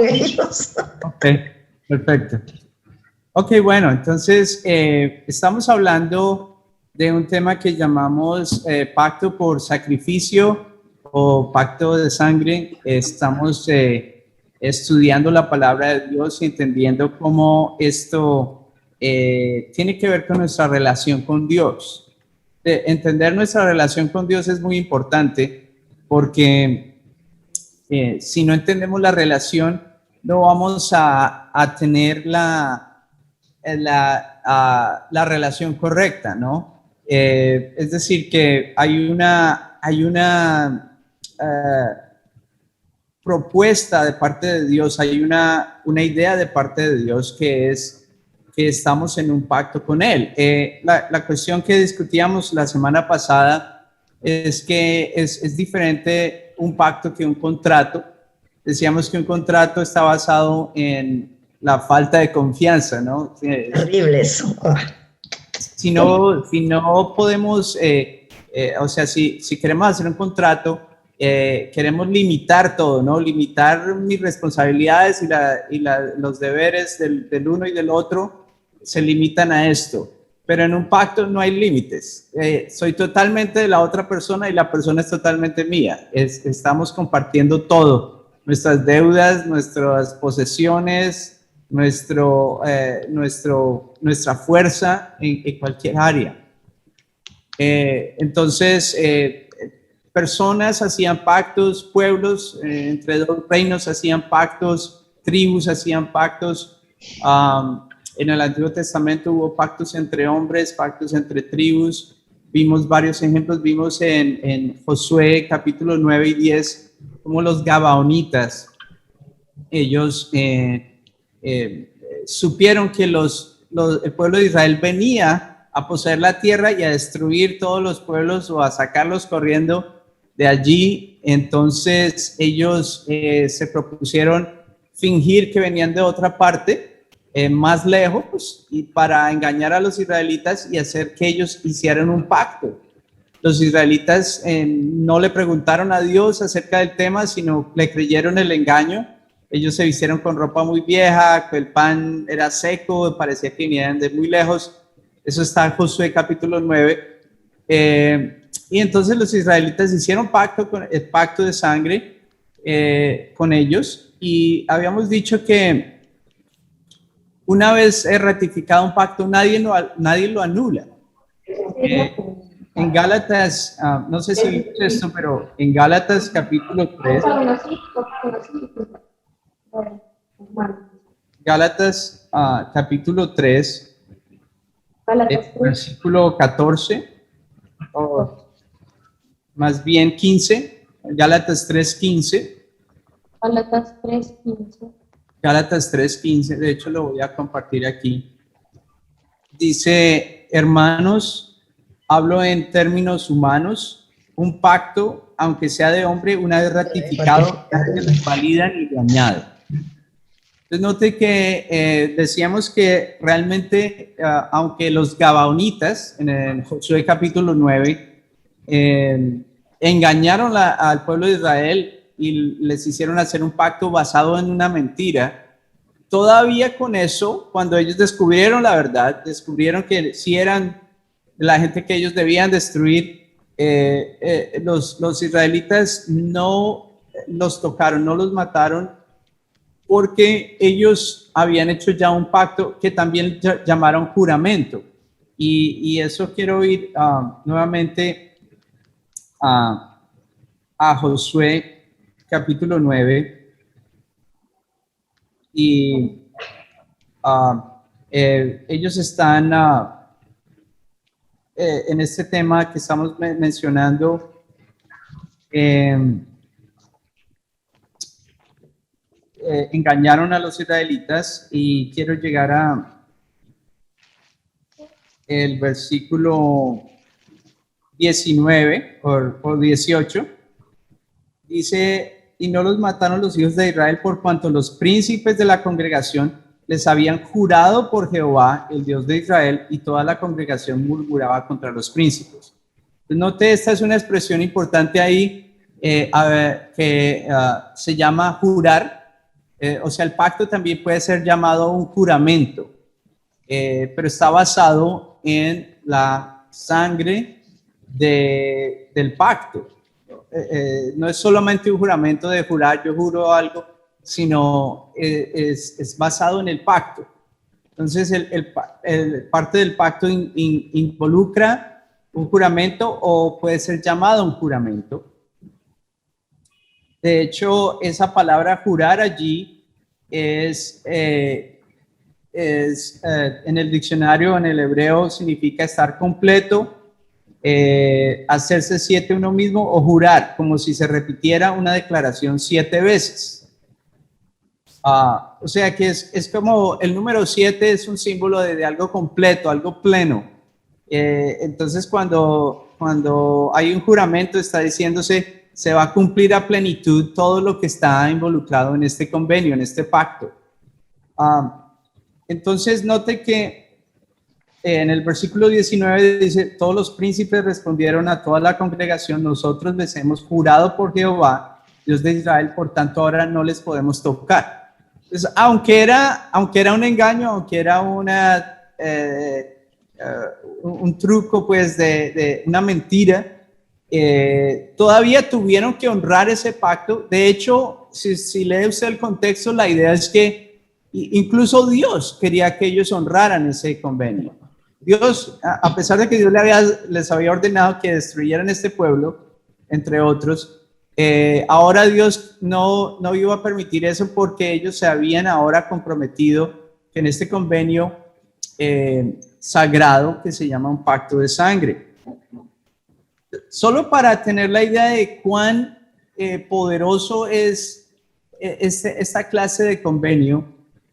ellos. Ok, perfecto. Ok, bueno, entonces estamos hablando de un tema que llamamos pacto por sacrificio o pacto de sangre. Estamos estudiando la palabra de Dios y entendiendo cómo esto tiene que ver con nuestra relación con Dios. Entender nuestra relación con Dios es muy importante porque si no entendemos la relación, no vamos a tener la relación correcta, ¿no? Es decir, que hay una propuesta de parte de Dios, hay una idea de parte de Dios que es que estamos en un pacto con Él. La cuestión que discutíamos la semana pasada es que es diferente un pacto que un contrato. Decíamos que un contrato está basado en la falta de confianza, ¿no? Terrible eso. Si no podemos, o sea, si queremos hacer un contrato, queremos limitar todo, ¿no? Limitar mis responsabilidades y los deberes del uno y del otro se limitan a esto. Pero en un pacto no hay límites. Soy totalmente de la otra persona y la persona es totalmente mía. Estamos compartiendo todo. Nuestras deudas, nuestras posesiones, nuestra fuerza en cualquier área. Entonces, personas hacían pactos, pueblos entre dos reinos hacían pactos, tribus hacían pactos. En el Antiguo Testamento hubo pactos entre hombres, pactos entre tribus. Vimos varios ejemplos, vimos en Josué capítulo 9 y 10, como los gabaonitas, ellos supieron que el pueblo de Israel venía a poseer la tierra y a destruir todos los pueblos o a sacarlos corriendo de allí. Entonces ellos se propusieron fingir que venían de otra parte, más lejos, y para engañar a los israelitas y hacer que ellos hicieran un pacto. Los israelitas no le preguntaron a Dios acerca del tema, sino le creyeron el engaño. Ellos se vistieron con ropa muy vieja, el pan era seco, parecía que venían de muy lejos. Eso está en Josué capítulo 9. Y entonces los israelitas hicieron el pacto de sangre con ellos. Y habíamos dicho que una vez ratificado un pacto, nadie lo anula. En Gálatas, no sé si vimos esto, pero en Gálatas capítulo 3, Gálatas capítulo 3, versículo 14, o más bien 15, Gálatas 3:15. Gálatas 3:15. Gálatas 3:15, de hecho lo voy a compartir aquí. Dice, hermanos, hablo en términos humanos, un pacto, aunque sea de hombre, una vez ratificado, nadie lo valida ni lo añade. Entonces note que decíamos que realmente, aunque los gabaonitas, en el Josué capítulo 9, engañaron al pueblo de Israel y les hicieron hacer un pacto basado en una mentira, todavía con eso, cuando ellos descubrieron la verdad, descubrieron que si eran la gente que ellos debían destruir, los israelitas no los tocaron, no los mataron, porque ellos habían hecho ya un pacto que también llamaron juramento. Y eso quiero ir nuevamente a Josué capítulo 9. Y ellos están en este tema que estamos mencionando. Engañaron a los israelitas, y quiero llegar a el versículo 19 o 18. Dice, y no los mataron los hijos de Israel por cuanto los príncipes de la congregación les habían jurado por Jehová, el Dios de Israel, y toda la congregación murmuraba contra los príncipes. Entonces, note, esta es una expresión importante ahí que se llama jurar. O sea, el pacto también puede ser llamado un juramento, pero está basado en la sangre del pacto. No es solamente un juramento de jurar, yo juro algo, sino es basado en el pacto. Entonces, parte del pacto involucra un juramento o puede ser llamado un juramento. De hecho, esa palabra jurar allí es en el diccionario, en el hebreo, significa estar completo, hacerse 7 uno mismo o jurar, como si se repitiera una declaración 7 veces. O sea que es como el número 7 es un símbolo de algo completo, algo pleno. Entonces cuando hay un juramento está diciéndose se va a cumplir a plenitud todo lo que está involucrado en este convenio, en este pacto. Entonces note que en el versículo 19 dice, todos los príncipes respondieron a toda la congregación, nosotros les hemos jurado por Jehová, Dios de Israel, por tanto ahora no les podemos tocar. Entonces, aunque era un engaño, aunque era un truco pues de una mentira, todavía tuvieron que honrar ese pacto. De hecho, si lee usted el contexto, la idea es que incluso Dios quería que ellos honraran ese convenio. Dios, a pesar de que Dios les había ordenado que destruyeran este pueblo, entre otros, ahora Dios no iba a permitir eso porque ellos se habían ahora comprometido en este convenio sagrado que se llama un pacto de sangre. Solo para tener la idea de cuán poderoso es esta clase de convenio,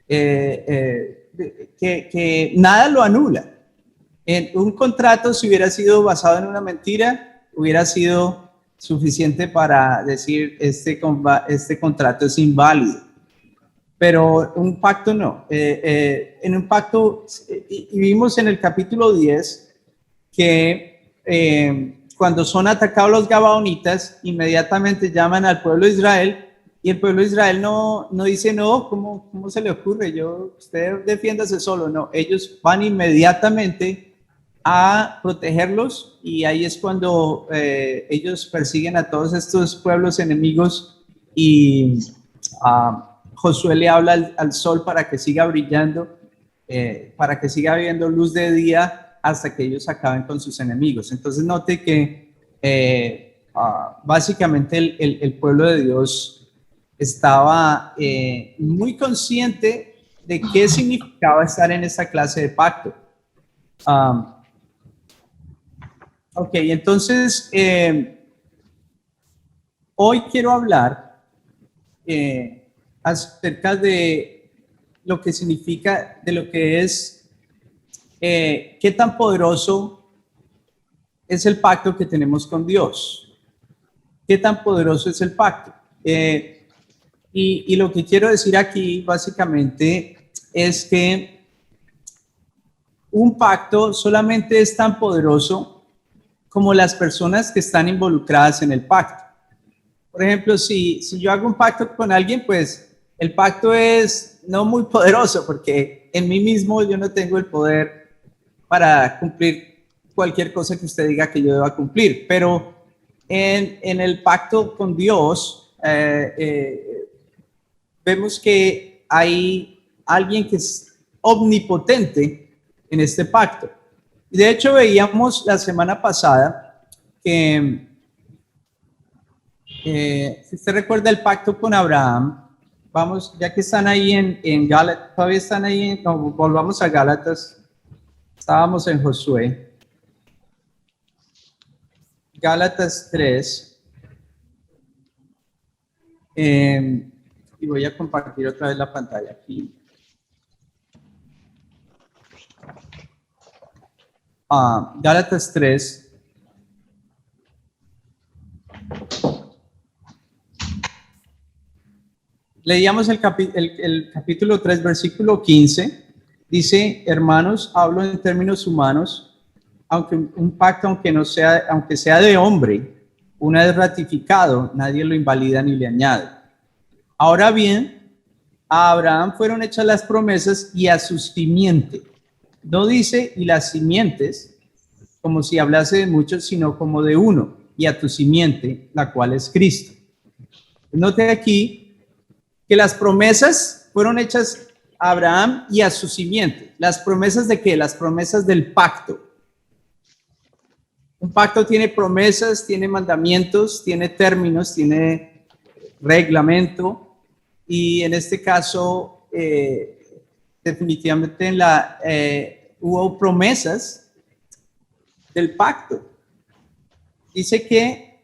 que nada lo anula. En un contrato, si hubiera sido basado en una mentira, hubiera sido suficiente para decir este contrato es inválido. Pero un pacto no. En un pacto, y vimos en el capítulo 10 que cuando son atacados los gabaonitas, inmediatamente llaman al pueblo de Israel y el pueblo de Israel no dice, no, ¿cómo se le ocurre? Usted defiéndase solo. No, ellos van inmediatamente a protegerlos y ahí es cuando ellos persiguen a todos estos pueblos enemigos y Josué le habla al sol para que siga brillando, para que siga habiendo luz de día hasta que ellos acaben con sus enemigos. Entonces note que básicamente el pueblo de Dios estaba muy consciente de qué significaba estar en esta clase de pacto. Ok, entonces hoy quiero hablar acerca de lo que significa, de lo que es, qué tan poderoso es el pacto que tenemos con Dios. ¿Qué tan poderoso es el pacto? Y lo que quiero decir aquí básicamente es que un pacto solamente es tan poderoso como las personas que están involucradas en el pacto. Por ejemplo, si yo hago un pacto con alguien, pues el pacto es no muy poderoso porque en mí mismo yo no tengo el poder para cumplir cualquier cosa que usted diga que yo deba cumplir. Pero en el pacto con Dios, vemos que hay alguien que es omnipotente en este pacto. Y de hecho veíamos la semana pasada que, si usted recuerda el pacto con Abraham, vamos, ya que están ahí en Gálatas, todavía están ahí, no, volvamos a Gálatas, estábamos en Josué, Gálatas 3, y voy a compartir otra vez la pantalla aquí. Gálatas 3. Leíamos el capítulo 3, versículo 15. Dice, hermanos, hablo en términos humanos, aunque un pacto, aunque sea de hombre, una vez ratificado, nadie lo invalida ni le añade. Ahora bien, a Abraham fueron hechas las promesas y a su simiente. No dice y las simientes, como si hablase de muchos, sino como de uno, y a tu simiente, la cual es Cristo. Note aquí que las promesas fueron hechas a Abraham y a su simiente. ¿Las promesas de qué? Las promesas del pacto. Un pacto tiene promesas, tiene mandamientos, tiene términos, tiene reglamento, y en este caso definitivamente hubo promesas del pacto. Dice que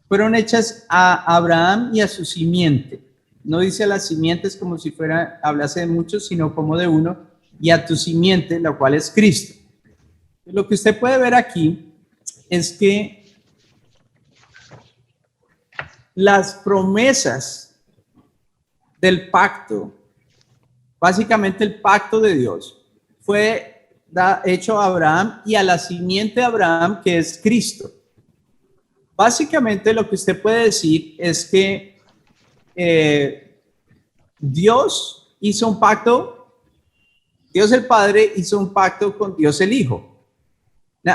fueron hechas a Abraham y a su simiente. No dice a las simientes como si hablase de muchos, sino como de uno, y a tu simiente, la cual es Cristo. Lo que usted puede ver aquí es que las promesas del pacto, básicamente el pacto de Dios, fue hecho a Abraham y a la simiente de Abraham, que es Cristo. Básicamente lo que usted puede decir es que Dios hizo un pacto, Dios el Padre hizo un pacto con Dios el Hijo.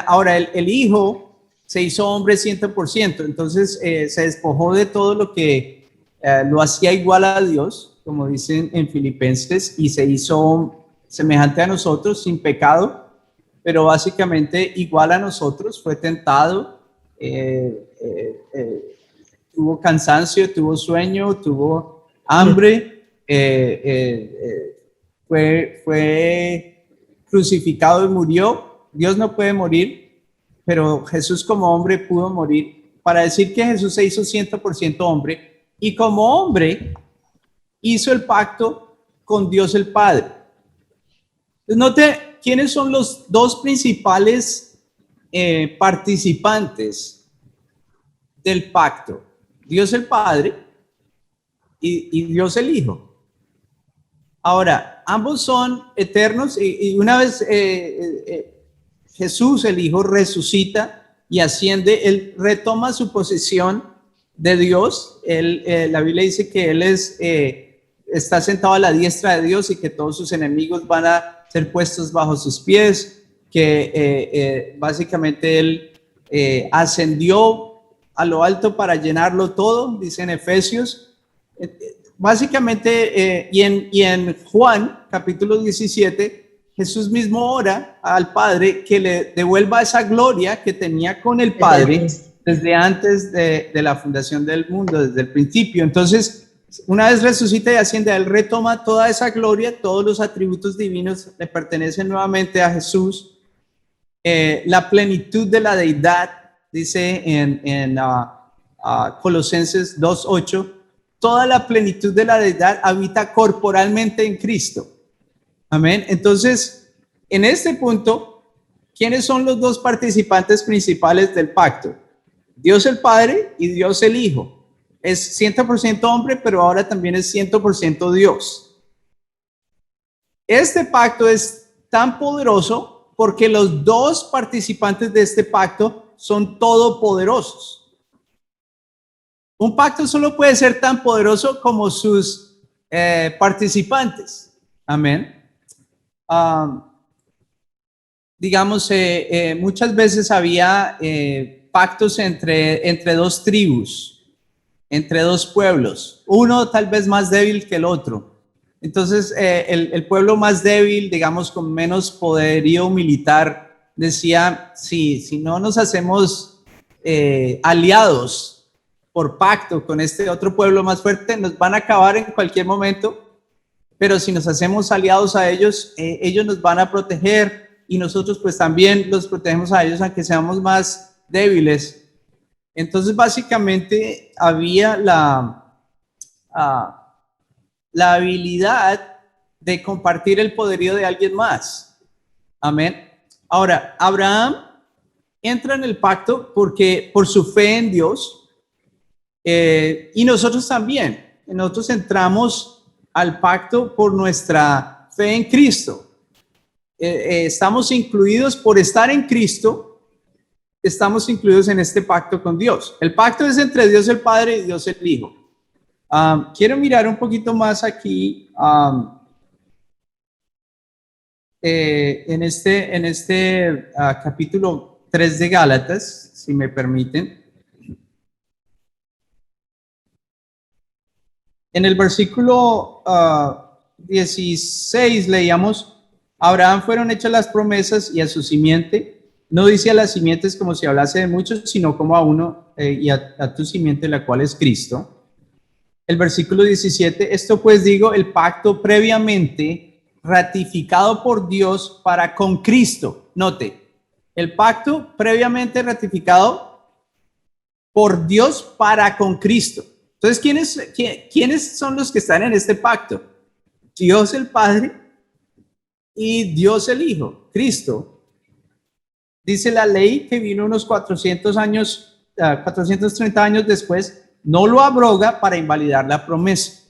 Ahora, el Hijo se hizo hombre 100%, entonces se despojó de todo lo que lo hacía igual a Dios, como dicen en Filipenses, y se hizo semejante a nosotros, sin pecado, pero básicamente igual a nosotros, fue tentado, tuvo cansancio, tuvo sueño, tuvo hambre, fue crucificado y murió. Dios no puede morir, pero Jesús como hombre pudo morir, para decir que Jesús se hizo 100% hombre, y como hombre hizo el pacto con Dios el Padre. Entonces, note quiénes son los dos principales participantes del pacto: Dios el Padre y Dios el Hijo. Ahora, ambos son eternos, y una vez Jesús, el Hijo, resucita y asciende, él retoma su posición de Dios. La Biblia dice que él está sentado a la diestra de Dios y que todos sus enemigos van a ser puestos bajo sus pies, que básicamente él ascendió a lo alto para llenarlo todo, dice en Efesios. Básicamente, y en Juan, capítulo 17, Jesús mismo ora al Padre que le devuelva esa gloria que tenía con el Padre desde antes de la fundación del mundo, desde el principio. Entonces, una vez resucita y asciende, él retoma toda esa gloria, todos los atributos divinos le pertenecen nuevamente a Jesús. La plenitud de la deidad, dice en Colosenses 2:8, toda la plenitud de la deidad habita corporalmente en Cristo. Amén. Entonces, en este punto, ¿quiénes son los dos participantes principales del pacto? Dios el Padre y Dios el Hijo. Es 100% hombre, pero ahora también es 100% Dios. Este pacto es tan poderoso porque los dos participantes de este pacto son todopoderosos. Un pacto solo puede ser tan poderoso como sus participantes. Amén. Digamos, muchas veces había pactos entre dos tribus, entre dos pueblos, uno tal vez más débil que el otro. Entonces, el pueblo más débil, digamos, con menos poderío militar, decía, si no nos hacemos aliados por pacto con este otro pueblo más fuerte, nos van a acabar en cualquier momento. Pero si nos hacemos aliados a ellos, ellos nos van a proteger, y nosotros pues también los protegemos a ellos, aunque seamos más débiles. Entonces básicamente había la habilidad de compartir el poderío de alguien más. Amén. Ahora, Abraham entra en el pacto porque por su fe en Dios, y nosotros también. Nosotros entramos al pacto por nuestra fe en Cristo. Estamos incluidos por estar en Cristo, estamos incluidos en este pacto con Dios. El pacto es entre Dios el Padre y Dios el Hijo. Quiero mirar un poquito más aquí en este capítulo 3 de Gálatas, si me permiten. En el versículo 16 leíamos: a Abraham fueron hechas las promesas y a su simiente. No dice a las simientes como si hablase de muchos, sino como a uno, y a tu simiente, la cual es Cristo. El versículo 17: esto pues digo, el pacto previamente ratificado por Dios para con Cristo. Note, el pacto previamente ratificado por Dios para con Cristo. Entonces, ¿quiénes son los que están en este pacto? Dios el Padre y Dios el Hijo, Cristo. Dice la ley que vino unos 430 años después, no lo abroga para invalidar la promesa.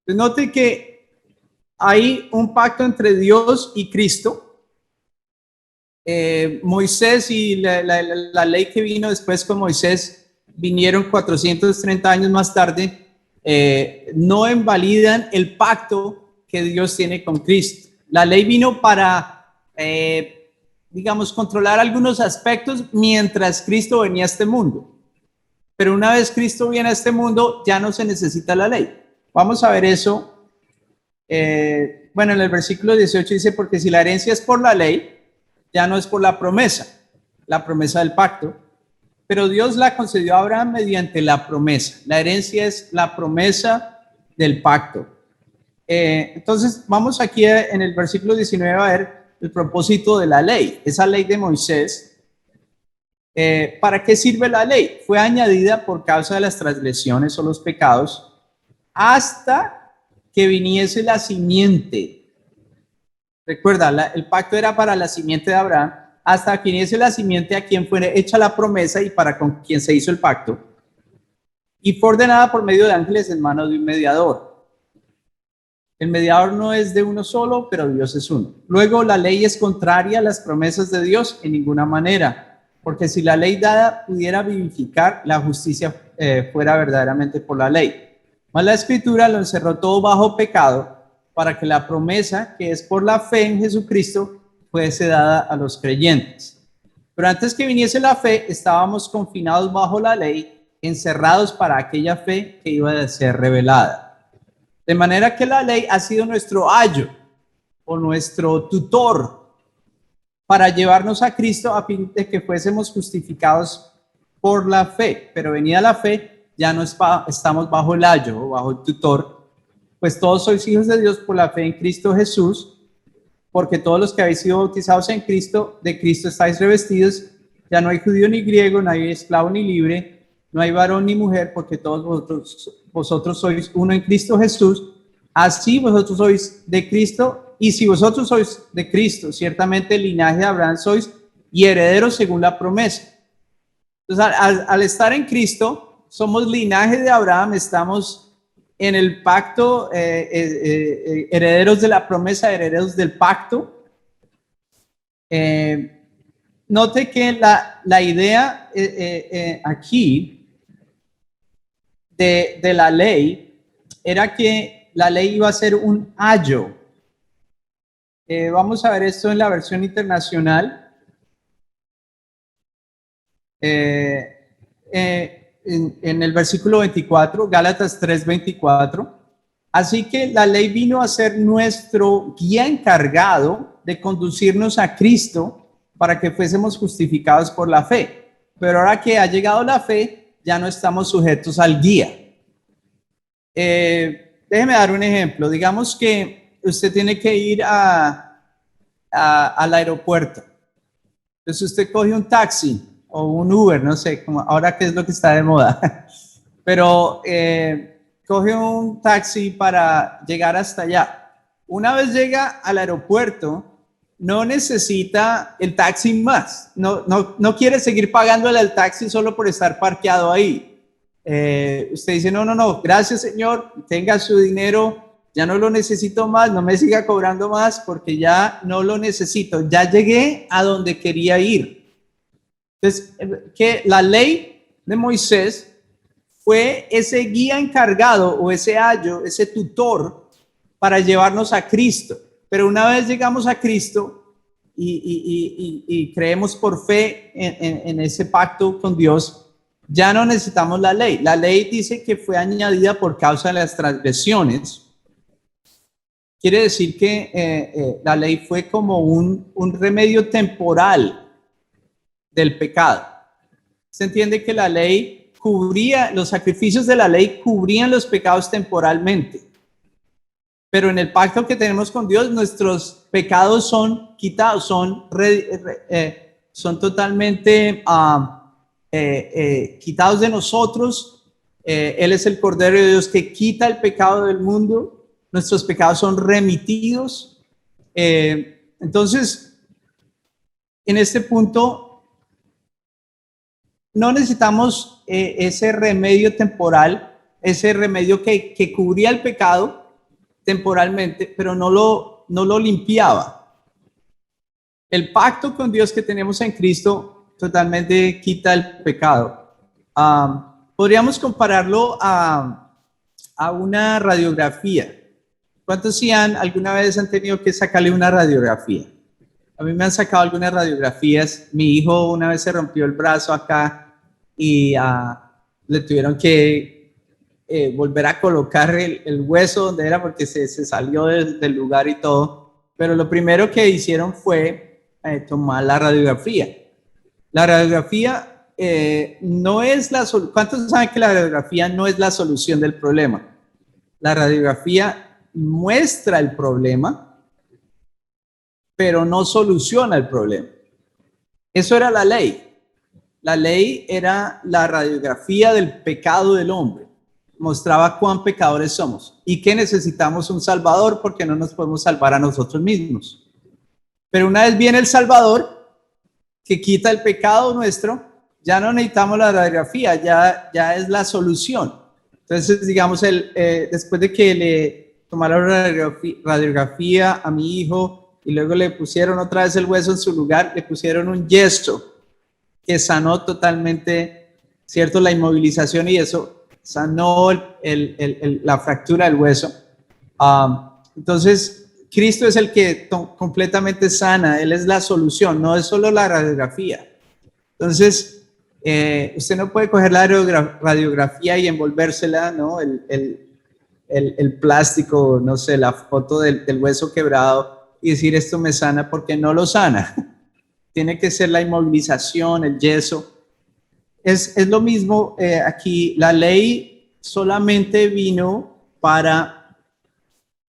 Entonces, note que hay un pacto entre Dios y Cristo. Moisés y la ley que vino después con Moisés vinieron 430 años más tarde, no invalidan el pacto que Dios tiene con Cristo. La ley vino para, digamos, controlar algunos aspectos mientras Cristo venía a este mundo. Pero una vez Cristo viene a este mundo, ya no se necesita la ley. Vamos a ver eso. Bueno, en el versículo 18 dice: porque si la herencia es por la ley, ya no es por la promesa del pacto, pero Dios la concedió a Abraham mediante la promesa. La herencia es la promesa del pacto. Entonces, vamos aquí en el versículo 19 a ver el propósito de la ley, esa ley de Moisés. ¿Para qué sirve la ley? Fue añadida por causa de las transgresiones o los pecados hasta que viniese la simiente. Recuerda, el pacto era para la simiente de Abraham, hasta que viniese la simiente a quien fuera hecha la promesa y para con quien se hizo el pacto, y fue ordenada por medio de ángeles en manos de un mediador. El mediador no es de uno solo, pero Dios es uno. Luego, la ley es contraria a las promesas de Dios en ninguna manera, porque si la ley dada pudiera vivificar, la justicia fuera verdaderamente por la ley. Mas la Escritura lo encerró todo bajo pecado, para que la promesa, que es por la fe en Jesucristo, fuese dada a los creyentes. Pero antes que viniese la fe, estábamos confinados bajo la ley, encerrados para aquella fe que iba a ser revelada. De manera que la ley ha sido nuestro ayo o nuestro tutor para llevarnos a Cristo a fin de que fuésemos justificados por la fe. Pero venida la fe, ya no estamos bajo el ayo o bajo el tutor, pues todos sois hijos de Dios por la fe en Cristo Jesús, porque todos los que habéis sido bautizados en Cristo, de Cristo estáis revestidos. Ya no hay judío ni griego, no hay esclavo ni libre, no hay varón ni mujer, porque todos vosotros sois uno en Cristo Jesús. Así vosotros sois de Cristo, y si vosotros sois de Cristo, ciertamente el linaje de Abraham sois y herederos según la promesa. Entonces, al estar en Cristo, somos linaje de Abraham, estamos en el pacto, herederos de la promesa, herederos del pacto. Note que la idea aquí de la ley era que la ley iba a ser un ayo. Vamos a ver esto en la versión internacional. En el versículo 24, Gálatas 3:24. Así que la ley vino a ser nuestro guía encargado de conducirnos a Cristo para que fuésemos justificados por la fe. Pero ahora que ha llegado la fe, ya no estamos sujetos al guía. Déjeme dar un ejemplo. Digamos que usted tiene que ir al aeropuerto. Entonces usted coge un taxi o un Uber, no sé, como ahora qué es lo que está de moda, pero coge un taxi para llegar hasta allá. Una vez llega al aeropuerto, no necesita el taxi más, no quiere seguir pagándole al taxi solo por estar parqueado ahí. Usted dice, no, gracias señor, tenga su dinero, ya no lo necesito más, no me siga cobrando más porque ya no lo necesito, ya llegué a donde quería ir. Entonces, que la ley de Moisés fue ese guía encargado o ese ayo, ese tutor para llevarnos a Cristo. Pero una vez llegamos a Cristo y creemos por fe en ese pacto con Dios, ya no necesitamos la ley. La ley dice que fue añadida por causa de las transgresiones. Quiere decir que la ley fue como un remedio temporal del pecado. Se entiende que la ley cubría, los sacrificios de la ley cubrían los pecados temporalmente. Pero en el pacto que tenemos con Dios, nuestros pecados son quitados, son totalmente quitados de nosotros. Él es el Cordero de Dios que quita el pecado del mundo. Nuestros pecados son remitidos. Entonces, en este punto, no necesitamos ese remedio temporal, ese remedio que cubría el pecado temporalmente, pero no lo limpiaba. El pacto con Dios que tenemos en Cristo totalmente quita el pecado. Podríamos compararlo a una radiografía. ¿Cuántos alguna vez han tenido que sacarle una radiografía? A mí me han sacado algunas radiografías. Mi hijo una vez se rompió el brazo acá y le tuvieron que volver a colocar el hueso donde era porque se salió del lugar y todo. Pero lo primero que hicieron fue tomar la radiografía. La radiografía no es la solución. ¿Cuántos saben que la radiografía no es la solución del problema? La radiografía muestra el problema, pero no soluciona el problema. Eso era la ley. La ley era la radiografía del pecado del hombre. Mostraba cuán pecadores somos y que necesitamos un Salvador porque no nos podemos salvar a nosotros mismos. Pero una vez viene el Salvador que quita el pecado nuestro, ya no necesitamos la radiografía, ya es la solución. Entonces, digamos, después de que le tomaron radiografía a mi hijo y luego le pusieron otra vez el hueso en su lugar, le pusieron un yeso que sanó totalmente, ¿cierto? La inmovilización y eso sanó la fractura del hueso. Entonces, Cristo es el que completamente sana, Él es la solución, no es solo la radiografía. Entonces, usted no puede coger la radiografía y envolvérsela, ¿no? El plástico, no sé, la foto del hueso quebrado y decir esto me sana porque no lo sana. Tiene que ser la inmovilización, el yeso. Es lo mismo aquí. La ley solamente vino para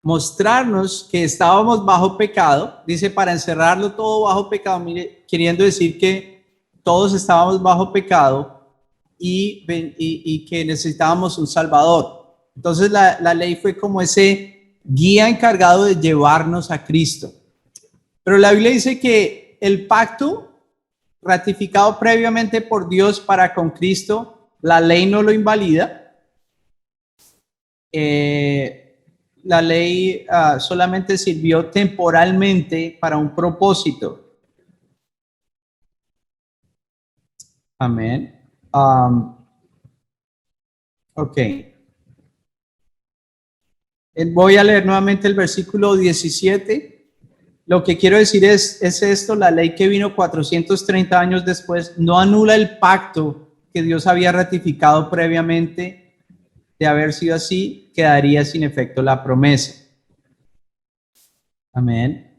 mostrarnos que estábamos bajo pecado. Dice para encerrarlo todo bajo pecado, mire, queriendo decir que todos estábamos bajo pecado y que necesitábamos un Salvador. Entonces la ley fue como ese guía encargado de llevarnos a Cristo. Pero la Biblia dice que el pacto ratificado previamente por Dios para con Cristo, la ley no lo invalida. La ley solamente sirvió temporalmente para un propósito. Amén. Ok. Voy a leer nuevamente el versículo 17. Lo que quiero decir es esto: la ley que vino 430 años después no anula el pacto que Dios había ratificado previamente. De haber sido así, quedaría sin efecto la promesa. Amén.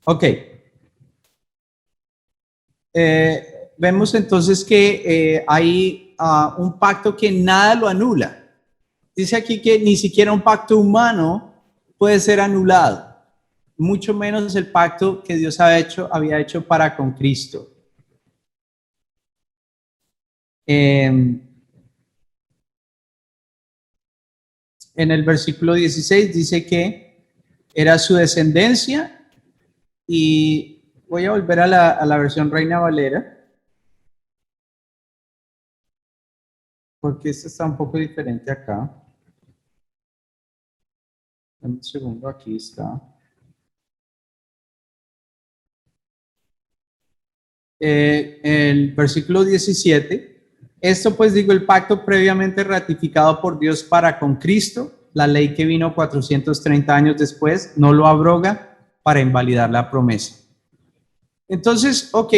Ok. Vemos entonces que hay un pacto que nada lo anula. Dice aquí que ni siquiera un pacto humano puede ser anulado, mucho menos el pacto que Dios había hecho para con Cristo. En el versículo 16 dice que era su descendencia, y voy a volver a la versión Reina Valera, porque esto está un poco diferente acá. Dame un segundo, aquí está. El versículo 17. Esto pues digo, el pacto previamente ratificado por Dios para con Cristo, la ley que vino 430 años después, no lo abroga para invalidar la promesa. Entonces, ok,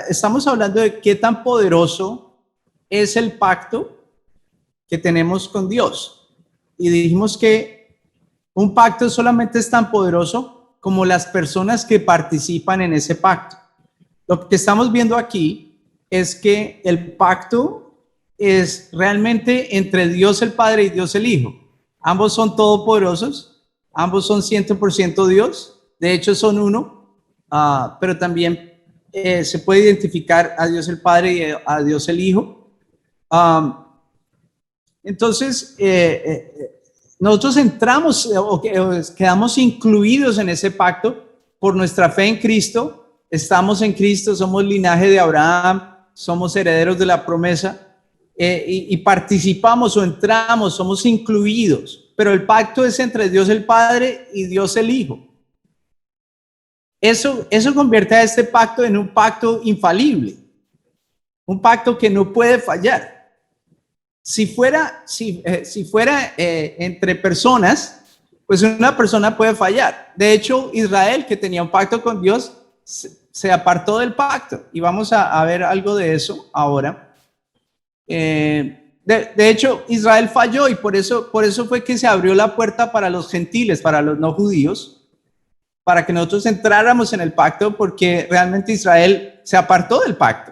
estamos hablando de qué tan poderoso es el pacto que tenemos con Dios. Y dijimos que un pacto solamente es tan poderoso como las personas que participan en ese pacto. Lo que estamos viendo aquí es que el pacto es realmente entre Dios el Padre y Dios el Hijo. Ambos son todopoderosos, ambos son 100% Dios, de hecho son uno, pero también se puede identificar a Dios el Padre y a Dios el Hijo. Entonces, nosotros entramos o quedamos incluidos en ese pacto por nuestra fe en Cristo. Estamos en Cristo, somos linaje de Abraham, somos herederos de la promesa y participamos o entramos, somos incluidos. Pero el pacto es entre Dios el Padre y Dios el Hijo. Eso convierte a este pacto en un pacto infalible, un pacto que no puede fallar. Si fuera entre personas, pues una persona puede fallar. De hecho, Israel, que tenía un pacto con Dios, se apartó del pacto. Y vamos a ver algo de eso ahora. De hecho, Israel falló y por eso fue que se abrió la puerta para los gentiles, para los no judíos, para que nosotros entráramos en el pacto, porque realmente Israel se apartó del pacto.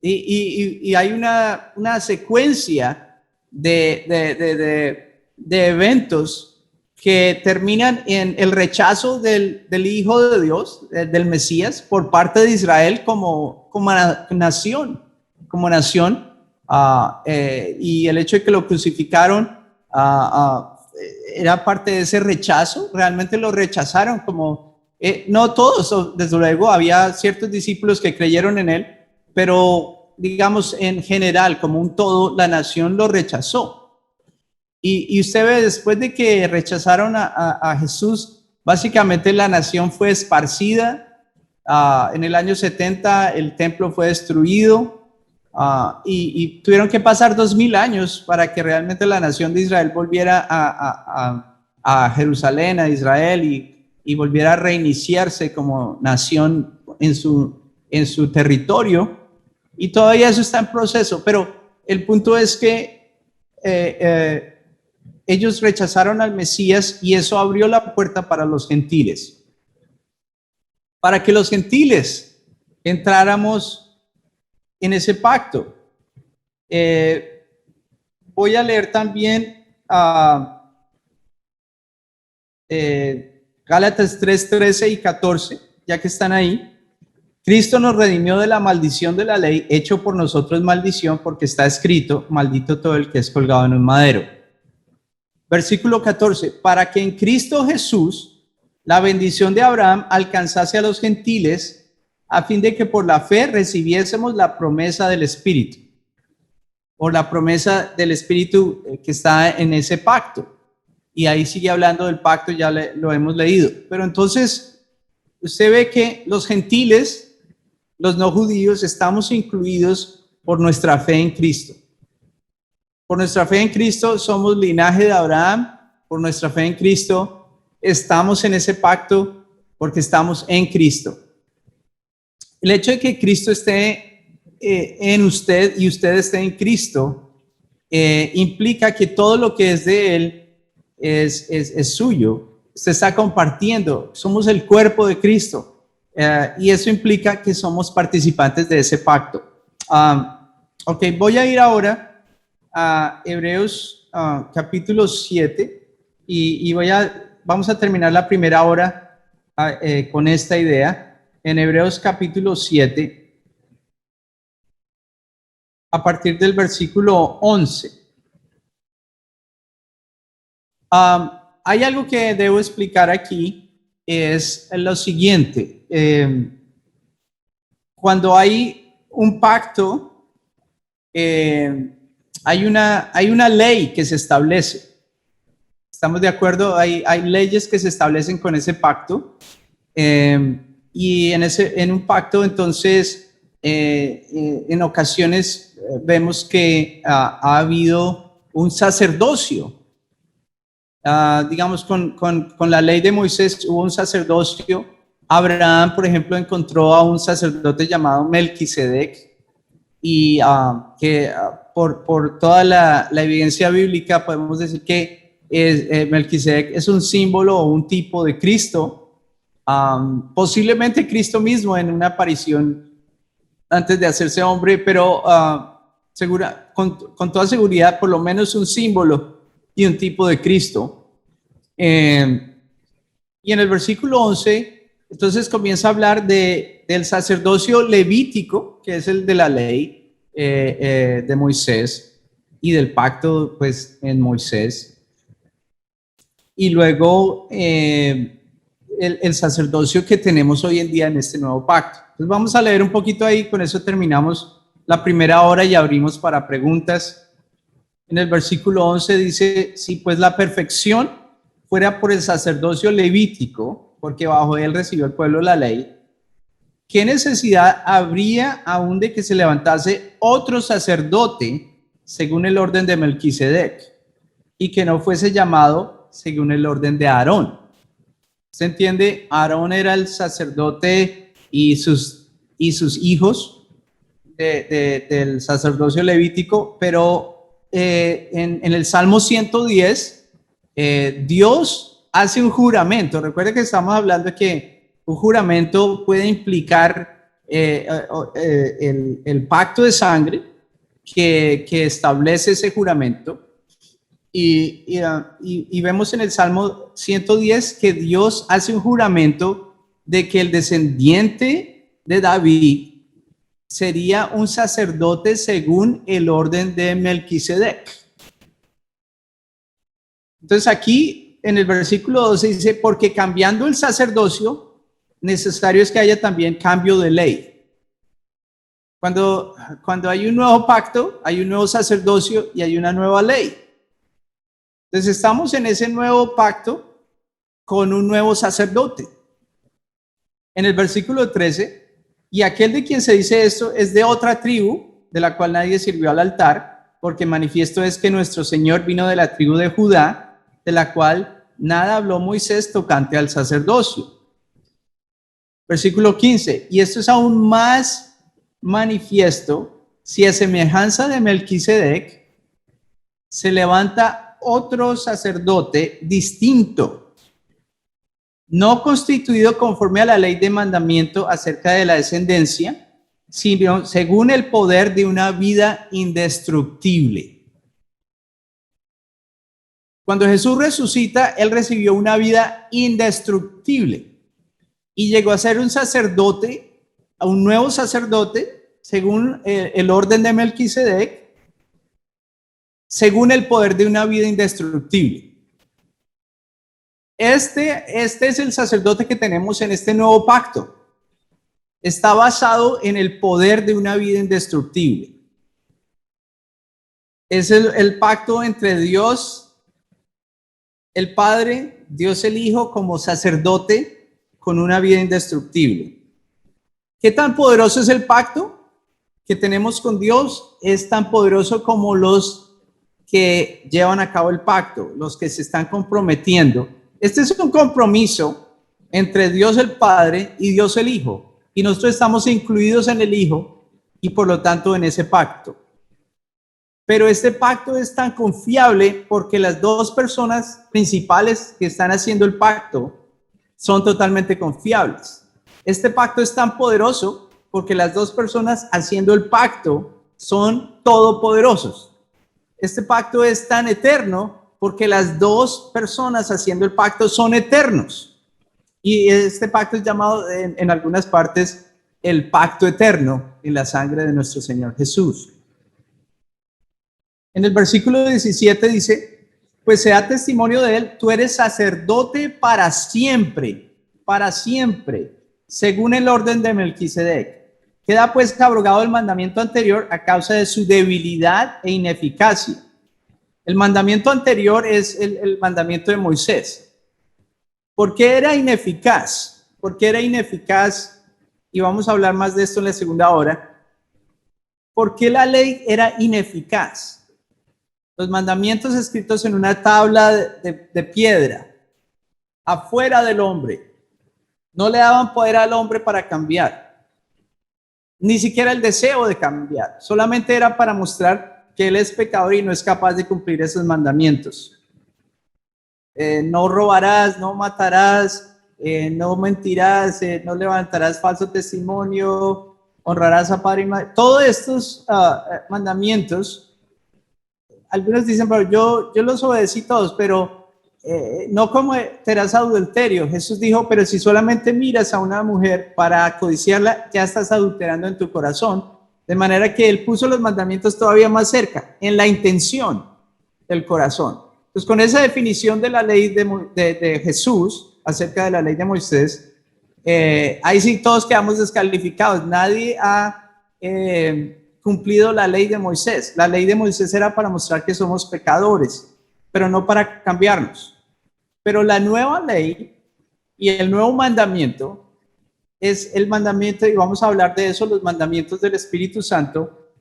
Y hay una secuencia de eventos que terminan en el rechazo del Hijo de Dios, del Mesías, por parte de Israel como nación, y el hecho de que lo crucificaron era parte de ese rechazo. Realmente lo rechazaron no todos, desde luego, había ciertos discípulos que creyeron en él, pero digamos en general, como un todo, la nación lo rechazó. Y usted ve, después de que rechazaron a Jesús, básicamente la nación fue esparcida. En el año 70 el templo fue destruido y tuvieron que pasar 2000 años para que realmente la nación de Israel volviera a Jerusalén, a Israel, y volviera a reiniciarse como nación en su territorio. Y todavía eso está en proceso, pero el punto es que ellos rechazaron al Mesías y eso abrió la puerta para los gentiles. Para que los gentiles entráramos en ese pacto. Voy a leer también Gálatas 3, 13 y 14, ya que están ahí. Cristo nos redimió de la maldición de la ley, hecho por nosotros maldición, porque está escrito, maldito todo el que es colgado en un madero. Versículo 14, para que en Cristo Jesús la bendición de Abraham alcanzase a los gentiles, a fin de que por la fe recibiésemos la promesa del Espíritu, o la promesa del Espíritu que está en ese pacto. Y ahí sigue hablando del pacto, ya lo hemos leído. Pero entonces, usted ve que los gentiles, los no judíos, estamos incluidos por nuestra fe en Cristo. Por nuestra fe en Cristo somos linaje de Abraham. Por nuestra fe en Cristo estamos en ese pacto porque estamos en Cristo. El hecho de que Cristo esté en usted y usted esté en Cristo implica que todo lo que es de Él es suyo. Usted está compartiendo. Somos el cuerpo de Cristo y eso implica que somos participantes de ese pacto. Ok, voy a ir ahora a Hebreos capítulo 7 y vamos a terminar la primera hora con esta idea. En Hebreos capítulo 7, a partir del versículo 11. Hay algo que debo explicar aquí, es lo siguiente. Cuando hay un pacto, hay una ley que se establece. ¿Estamos de acuerdo? Hay leyes que se establecen con ese pacto. Y en un pacto, entonces, en ocasiones vemos que ha habido un sacerdocio. Digamos, con la ley de Moisés hubo un sacerdocio. Abraham, por ejemplo, encontró a un sacerdote llamado Melquisedec y que por toda la evidencia bíblica podemos decir que Melquisedec es un símbolo o un tipo de Cristo. Posiblemente Cristo mismo en una aparición antes de hacerse hombre, pero con toda seguridad por lo menos un símbolo y un tipo de Cristo. Y en el versículo 11, entonces comienza a hablar del sacerdocio levítico, que es el de la ley de Moisés y del pacto pues en Moisés. Y luego el sacerdocio que tenemos hoy en día en este nuevo pacto. Entonces vamos a leer un poquito ahí, con eso terminamos la primera hora y abrimos para preguntas. En el versículo 11 dice, si pues la perfección fuera por el sacerdocio levítico, porque bajo él recibió el pueblo la ley, ¿qué necesidad habría aún de que se levantase otro sacerdote según el orden de Melquisedec y que no fuese llamado según el orden de Aarón? ¿Se entiende? Aarón era el sacerdote y sus hijos del sacerdocio levítico, pero en el Salmo 110, Dios hace un juramento. Recuerda que estamos hablando de que un juramento puede implicar el pacto de sangre que establece ese juramento. Y vemos en el Salmo 110 que Dios hace un juramento de que el descendiente de David sería un sacerdote según el orden de Melquisedec. Entonces aquí en el versículo 12 dice, porque cambiando el sacerdocio, necesario es que haya también cambio de ley. Cuando hay un nuevo pacto, hay un nuevo sacerdocio y hay una nueva ley. Entonces estamos en ese nuevo pacto con un nuevo sacerdote. En el versículo 13, y aquel de quien se dice esto es de otra tribu, de la cual nadie sirvió al altar, porque manifiesto es que nuestro Señor vino de la tribu de Judá, de la cual nada habló Moisés tocante al sacerdocio. Versículo 15, y esto es aún más manifiesto si a semejanza de Melquisedec se levanta otro sacerdote distinto, no constituido conforme a la ley de mandamiento acerca de la descendencia, sino según el poder de una vida indestructible. Cuando Jesús resucita, él recibió una vida indestructible y llegó a ser un sacerdote, a un nuevo sacerdote, según el orden de Melquisedec, según el poder de una vida indestructible. Este es el sacerdote que tenemos en este nuevo pacto. Está basado en el poder de una vida indestructible. Es el pacto entre Dios, el Padre, Dios el Hijo, como sacerdote con una vida indestructible. ¿Qué tan poderoso es el pacto que tenemos con Dios? Es tan poderoso como los que llevan a cabo el pacto, los que se están comprometiendo. Este es un compromiso entre Dios el Padre y Dios el Hijo, y nosotros estamos incluidos en el Hijo y por lo tanto en ese pacto. Pero este pacto es tan confiable porque las dos personas principales que están haciendo el pacto son totalmente confiables. Este pacto es tan poderoso porque las dos personas haciendo el pacto son todopoderosos. Este pacto es tan eterno porque las dos personas haciendo el pacto son eternos. Y este pacto es llamado en algunas partes el pacto eterno en la sangre de nuestro Señor Jesús. En el versículo 17 dice, pues sea testimonio de él, tú eres sacerdote para siempre, según el orden de Melquisedec. Queda pues abrogado el mandamiento anterior a causa de su debilidad e ineficacia. El mandamiento anterior es el mandamiento de Moisés. ¿Por qué era ineficaz? ¿Por qué era ineficaz? Y vamos a hablar más de esto en la segunda hora. ¿Por qué la ley era ineficaz? Los mandamientos escritos en una tabla de piedra, afuera del hombre, no le daban poder al hombre para cambiar, ni siquiera el deseo de cambiar, solamente era para mostrar que él es pecador y no es capaz de cumplir esos mandamientos. No robarás, no matarás, no mentirás, no levantarás falso testimonio, honrarás a padre y madre. Todos estos mandamientos, algunos dicen, pero yo los obedecí todos, pero no cometerás adulterio. Jesús dijo, pero si solamente miras a una mujer para codiciarla, ya estás adulterando en tu corazón. De manera que él puso los mandamientos todavía más cerca, en la intención del corazón. Entonces, con esa definición de la ley de Jesús, acerca de la ley de Moisés, ahí sí todos quedamos descalificados. Nadie ha cumplido la ley de Moisés. La ley de Moisés era para mostrar que somos pecadores, pero no para cambiarnos. Pero la nueva ley y el nuevo mandamiento es el mandamiento, y vamos a hablar de eso, los mandamientos del Espíritu Santo.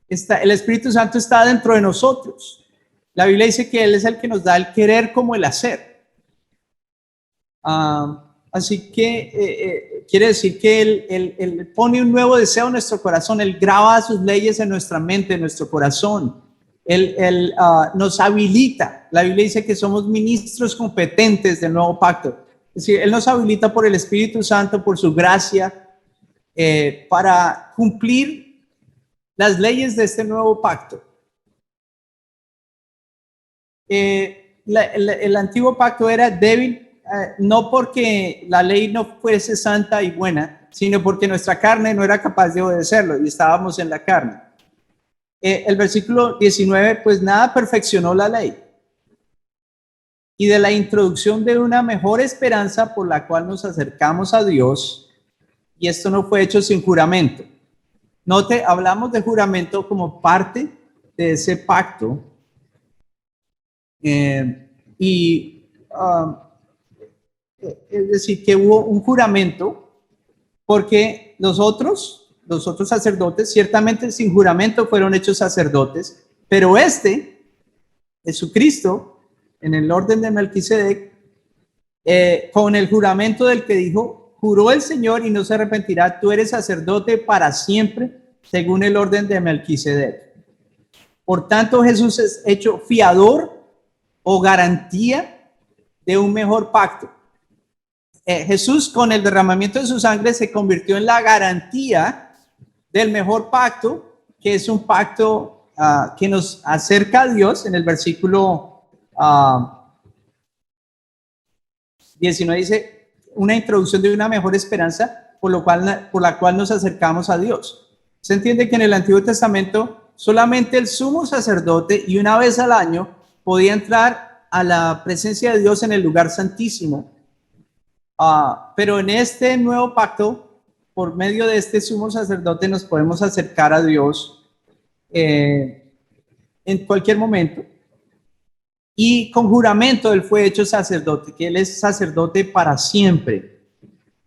El Espíritu Santo está dentro de nosotros. La Biblia dice que Él es el que nos da el querer como el hacer. Así que quiere decir que él pone un nuevo deseo en nuestro corazón. Él graba sus leyes en nuestra mente, en nuestro corazón. Él nos habilita. La Biblia dice que somos ministros competentes del nuevo pacto. Es decir, Él nos habilita por el Espíritu Santo, por su gracia, para cumplir las leyes de este nuevo pacto. El antiguo pacto era débil, no porque la ley no fuese santa y buena, sino porque nuestra carne no era capaz de obedecerlo y estábamos en la carne. El versículo 19, pues nada perfeccionó la ley. Y de la introducción de una mejor esperanza por la cual nos acercamos a Dios, y esto no fue hecho sin juramento. Note, hablamos de juramento como parte de ese pacto. Es decir, que hubo un juramento, porque los otros sacerdotes, ciertamente sin juramento fueron hechos sacerdotes, pero Jesucristo, en el orden de Melquisedec, con el juramento del que dijo, juró el Señor y no se arrepentirá, tú eres sacerdote para siempre, según el orden de Melquisedec. Por tanto, Jesús es hecho fiador o garantía de un mejor pacto. Jesús, con el derramamiento de su sangre, se convirtió en la garantía del mejor pacto, que es un pacto que nos acerca a Dios. En el versículo 19 dice, una introducción de una mejor esperanza por la cual nos acercamos a Dios. Se entiende que en el Antiguo Testamento solamente el sumo sacerdote y una vez al año podía entrar a la presencia de Dios en el lugar santísimo. Pero en este nuevo pacto, por medio de este sumo sacerdote, nos podemos acercar a Dios en cualquier momento. Y con juramento Él fue hecho sacerdote, que Él es sacerdote para siempre.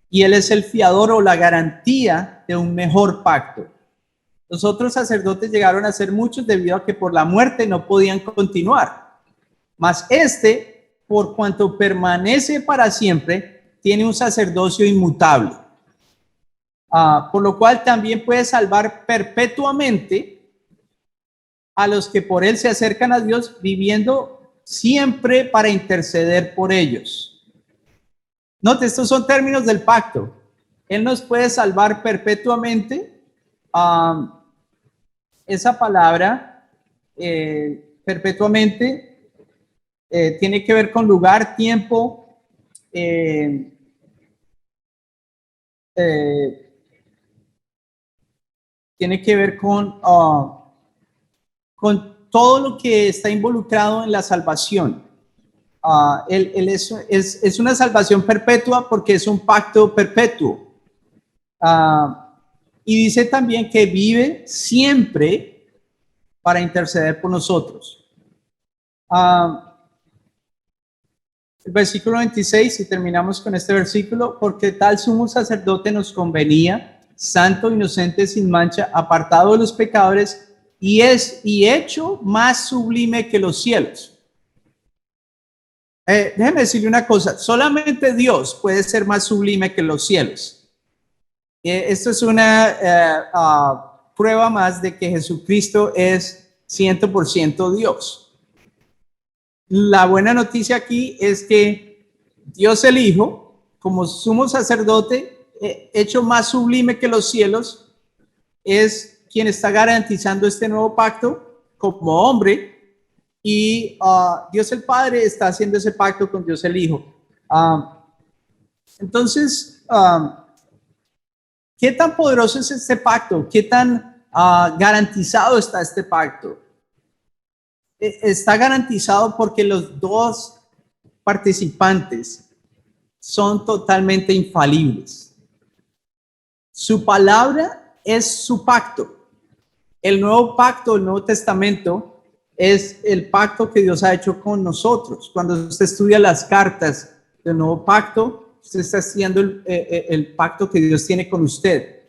Y Él es el fiador o la garantía de un mejor pacto. Los otros sacerdotes llegaron a ser muchos debido a que por la muerte no podían continuar. Mas por cuanto permanece para siempre, tiene un sacerdocio inmutable. Por lo cual también puede salvar perpetuamente a los que por Él se acercan a Dios, viviendo siempre para interceder por ellos. Note, estos son términos del pacto. Él nos puede salvar perpetuamente. Esa palabra, perpetuamente, tiene que ver con lugar, tiempo, tiene que ver con todo lo que está involucrado en la salvación. Él es una salvación perpetua porque es un pacto perpetuo. Y dice también que vive siempre para interceder por nosotros. El versículo 26, y terminamos con este versículo, porque tal sumo sacerdote nos convenía, santo, inocente, sin mancha, apartado de los pecadores, y hecho más sublime que los cielos. Déjeme decirle una cosa, solamente Dios puede ser más sublime que los cielos. Esto es una prueba más de que Jesucristo es 100% Dios. La buena noticia aquí es que Dios el Hijo, como sumo sacerdote, hecho más sublime que los cielos, es quien está garantizando este nuevo pacto como hombre, y Dios el Padre está haciendo ese pacto con Dios el Hijo. Entonces, ¿qué tan poderoso es este pacto? ¿Qué tan garantizado está este pacto? Está garantizado porque los dos participantes son totalmente infalibles. Su palabra es su pacto. El nuevo pacto, el Nuevo Testamento, es el pacto que Dios ha hecho con nosotros. Cuando usted estudia las cartas del nuevo pacto, usted está haciendo el pacto que Dios tiene con usted.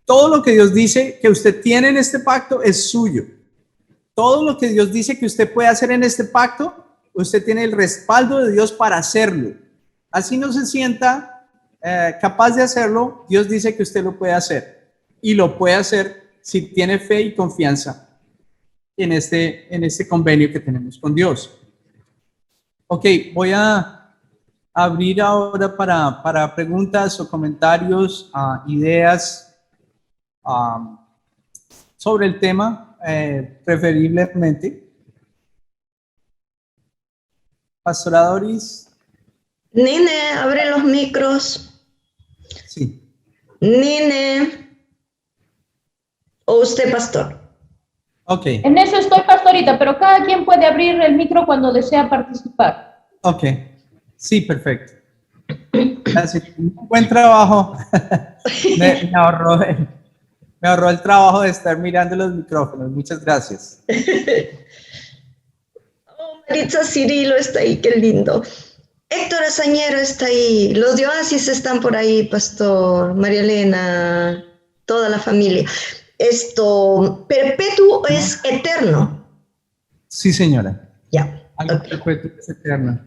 Todo lo que Dios dice que usted tiene en este pacto es suyo. Todo lo que Dios dice que usted puede hacer en este pacto, usted tiene el respaldo de Dios para hacerlo. Así no se sienta capaz de hacerlo, Dios dice que usted lo puede hacer. Y lo puede hacer si tiene fe y confianza en este convenio que tenemos con Dios. Ok, voy a abrir ahora para preguntas o comentarios, ideas sobre el tema. Preferiblemente. Pastora Doris. Nine, abre los micros. Sí. Nine. O usted, pastor. Ok. En eso estoy, pastorita, pero cada quien puede abrir el micro cuando desea participar. Ok. Sí, perfecto. Gracias. Buen trabajo. me ahorró el trabajo de estar mirando los micrófonos. Muchas gracias. Oh, Maritza Cirilo está ahí, qué lindo. Héctor Azañero está ahí. Los de Oasis están por ahí, pastor. María Elena, toda la familia. Perpetuo es eterno. Sí, señora. Ya. Algo Okay. perpetuo es eterno.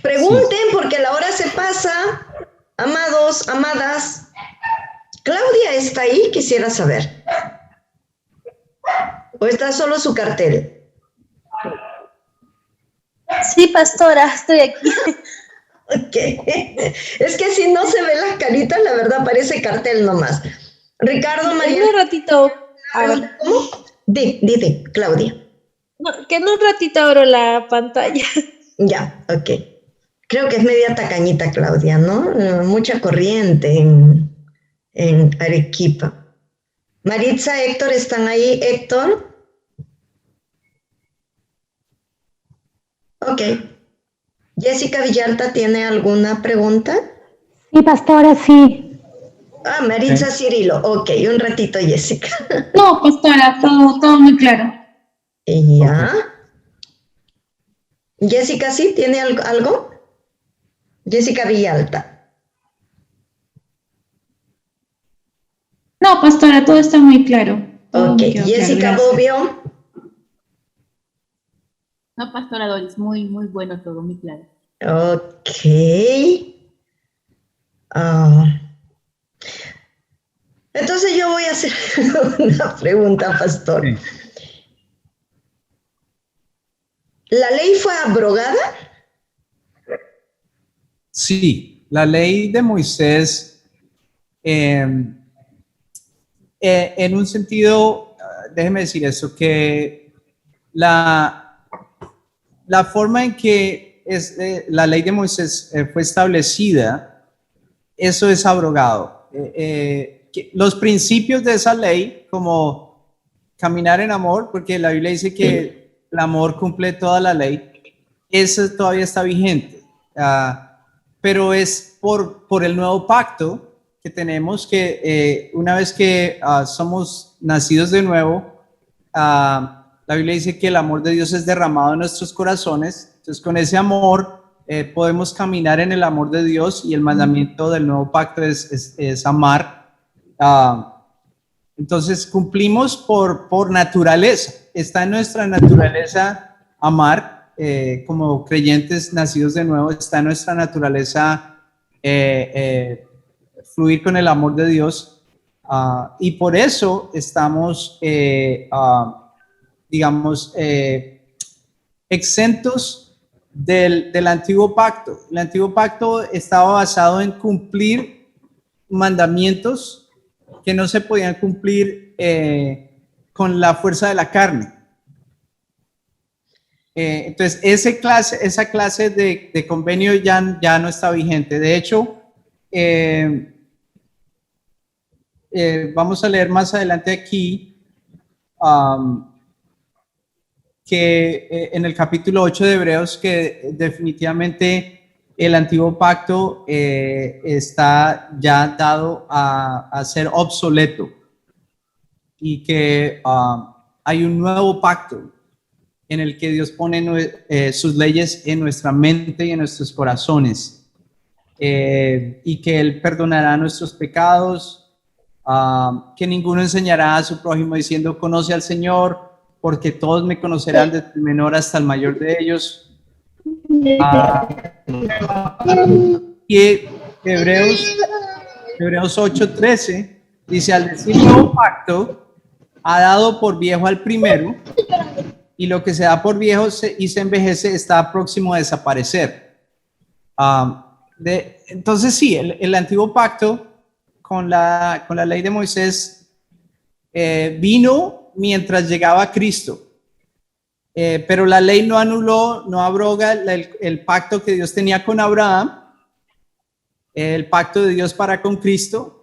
Pregunten Sí. porque la hora se pasa. Amados, amadas. Claudia está ahí, quisiera saber. ¿O está solo su cartel? Sí, pastora, estoy aquí. Ok. Es que si no se ven las caritas, la verdad parece cartel nomás. Ricardo, María. En un ratito abro. ¿Cómo? Di, Claudia. No, que en un ratito abro la pantalla. Ya, ok. Creo que es media tacañita, Claudia, ¿no? Mucha corriente en Arequipa. Maritza, Héctor, ¿están ahí? Héctor. Ok. Jessica Villalta, ¿tiene alguna pregunta? Sí, pastora, sí. Ah, Maritza Cirilo. Ok, un ratito, Jessica. No, pastora, todo muy claro. Ya. Jessica, ¿sí? ¿Tiene algo? Jessica Villalta. No, pastora, todo está muy claro. Todo Ok, me quedó Jessica claro, gracias. Bobbio. No, pastora Doris, muy bueno todo, muy claro. Ok. Entonces yo voy a hacer una pregunta, pastor. Sí. ¿La ley fue abrogada? Sí, la ley de Moisés, en un sentido, déjeme decir eso, que la forma en que la ley de Moisés fue establecida, eso es abrogado. Los principios de esa ley, como caminar en amor, porque la Biblia dice que el amor cumple toda la ley, eso todavía está vigente. Pero es por el nuevo pacto que tenemos que una vez que somos nacidos de nuevo, la Biblia dice que el amor de Dios es derramado en nuestros corazones. Entonces, con ese amor podemos caminar en el amor de Dios, y el mandamiento del nuevo pacto es amar. Entonces, cumplimos por naturaleza. Está en nuestra naturaleza amar, como creyentes nacidos de nuevo. Está en nuestra naturaleza fluir con el amor de Dios. Y por eso estamos, digamos, exentos del antiguo pacto. El antiguo pacto estaba basado en cumplir mandamientos que no se podían cumplir con la fuerza de la carne. Entonces, esa clase de convenio ya no está vigente. De hecho, vamos a leer más adelante aquí que en el capítulo 8 de Hebreos, que definitivamente el antiguo pacto está ya dado a ser obsoleto, y que hay un nuevo pacto en el que Dios pone sus leyes en nuestra mente y en nuestros corazones, y que Él perdonará nuestros pecados. Que ninguno enseñará a su prójimo diciendo conoce al Señor, porque todos me conocerán desde el menor hasta el mayor de ellos. Y Hebreos 8:13 dice: al decir nuevo pacto, ha dado por viejo al primero, y lo que se da por viejo y se envejece está próximo a desaparecer. Entonces sí, el antiguo pacto con la ley de Moisés vino mientras llegaba Cristo, pero la ley no anuló, no abroga el pacto que Dios tenía con Abraham, el pacto de Dios para con Cristo.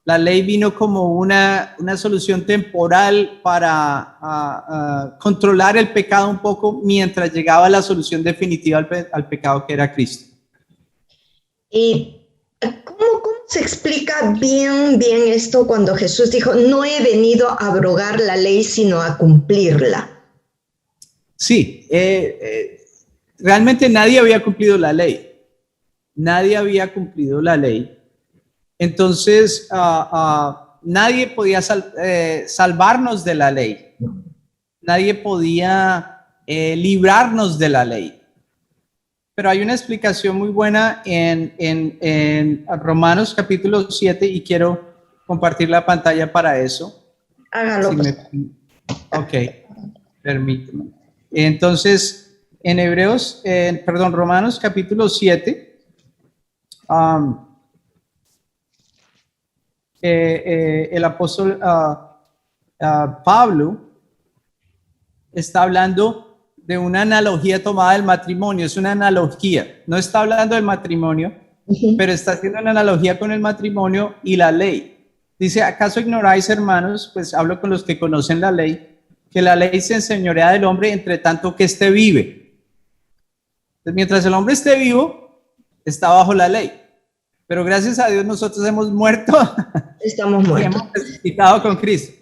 La ley vino como una solución temporal para controlar el pecado un poco mientras llegaba la solución definitiva al pecado, que era Cristo. ¿Y cómo se explica bien esto cuando Jesús dijo, no he venido a abrogar la ley, sino a cumplirla? Sí, realmente nadie había cumplido la ley. Nadie había cumplido la ley. Entonces, nadie podía salvarnos de la ley. Nadie podía librarnos de la ley. Pero hay una explicación muy buena en Romanos capítulo 7, y quiero compartir la pantalla para eso. Hágalo. Ok, permíteme. Entonces, en Romanos capítulo 7, el apóstol Pablo está hablando de una analogía tomada del matrimonio. Es una analogía, no está hablando del matrimonio, pero está haciendo una analogía con el matrimonio y la ley. Dice: ¿acaso ignoráis, hermanos? Pues hablo con los que conocen la ley, que la ley se enseñorea del hombre entre tanto que éste vive. Entonces, mientras el hombre esté vivo, está bajo la ley. Pero gracias a Dios nosotros hemos muerto. Estamos muertos. Y hemos resucitado con Cristo.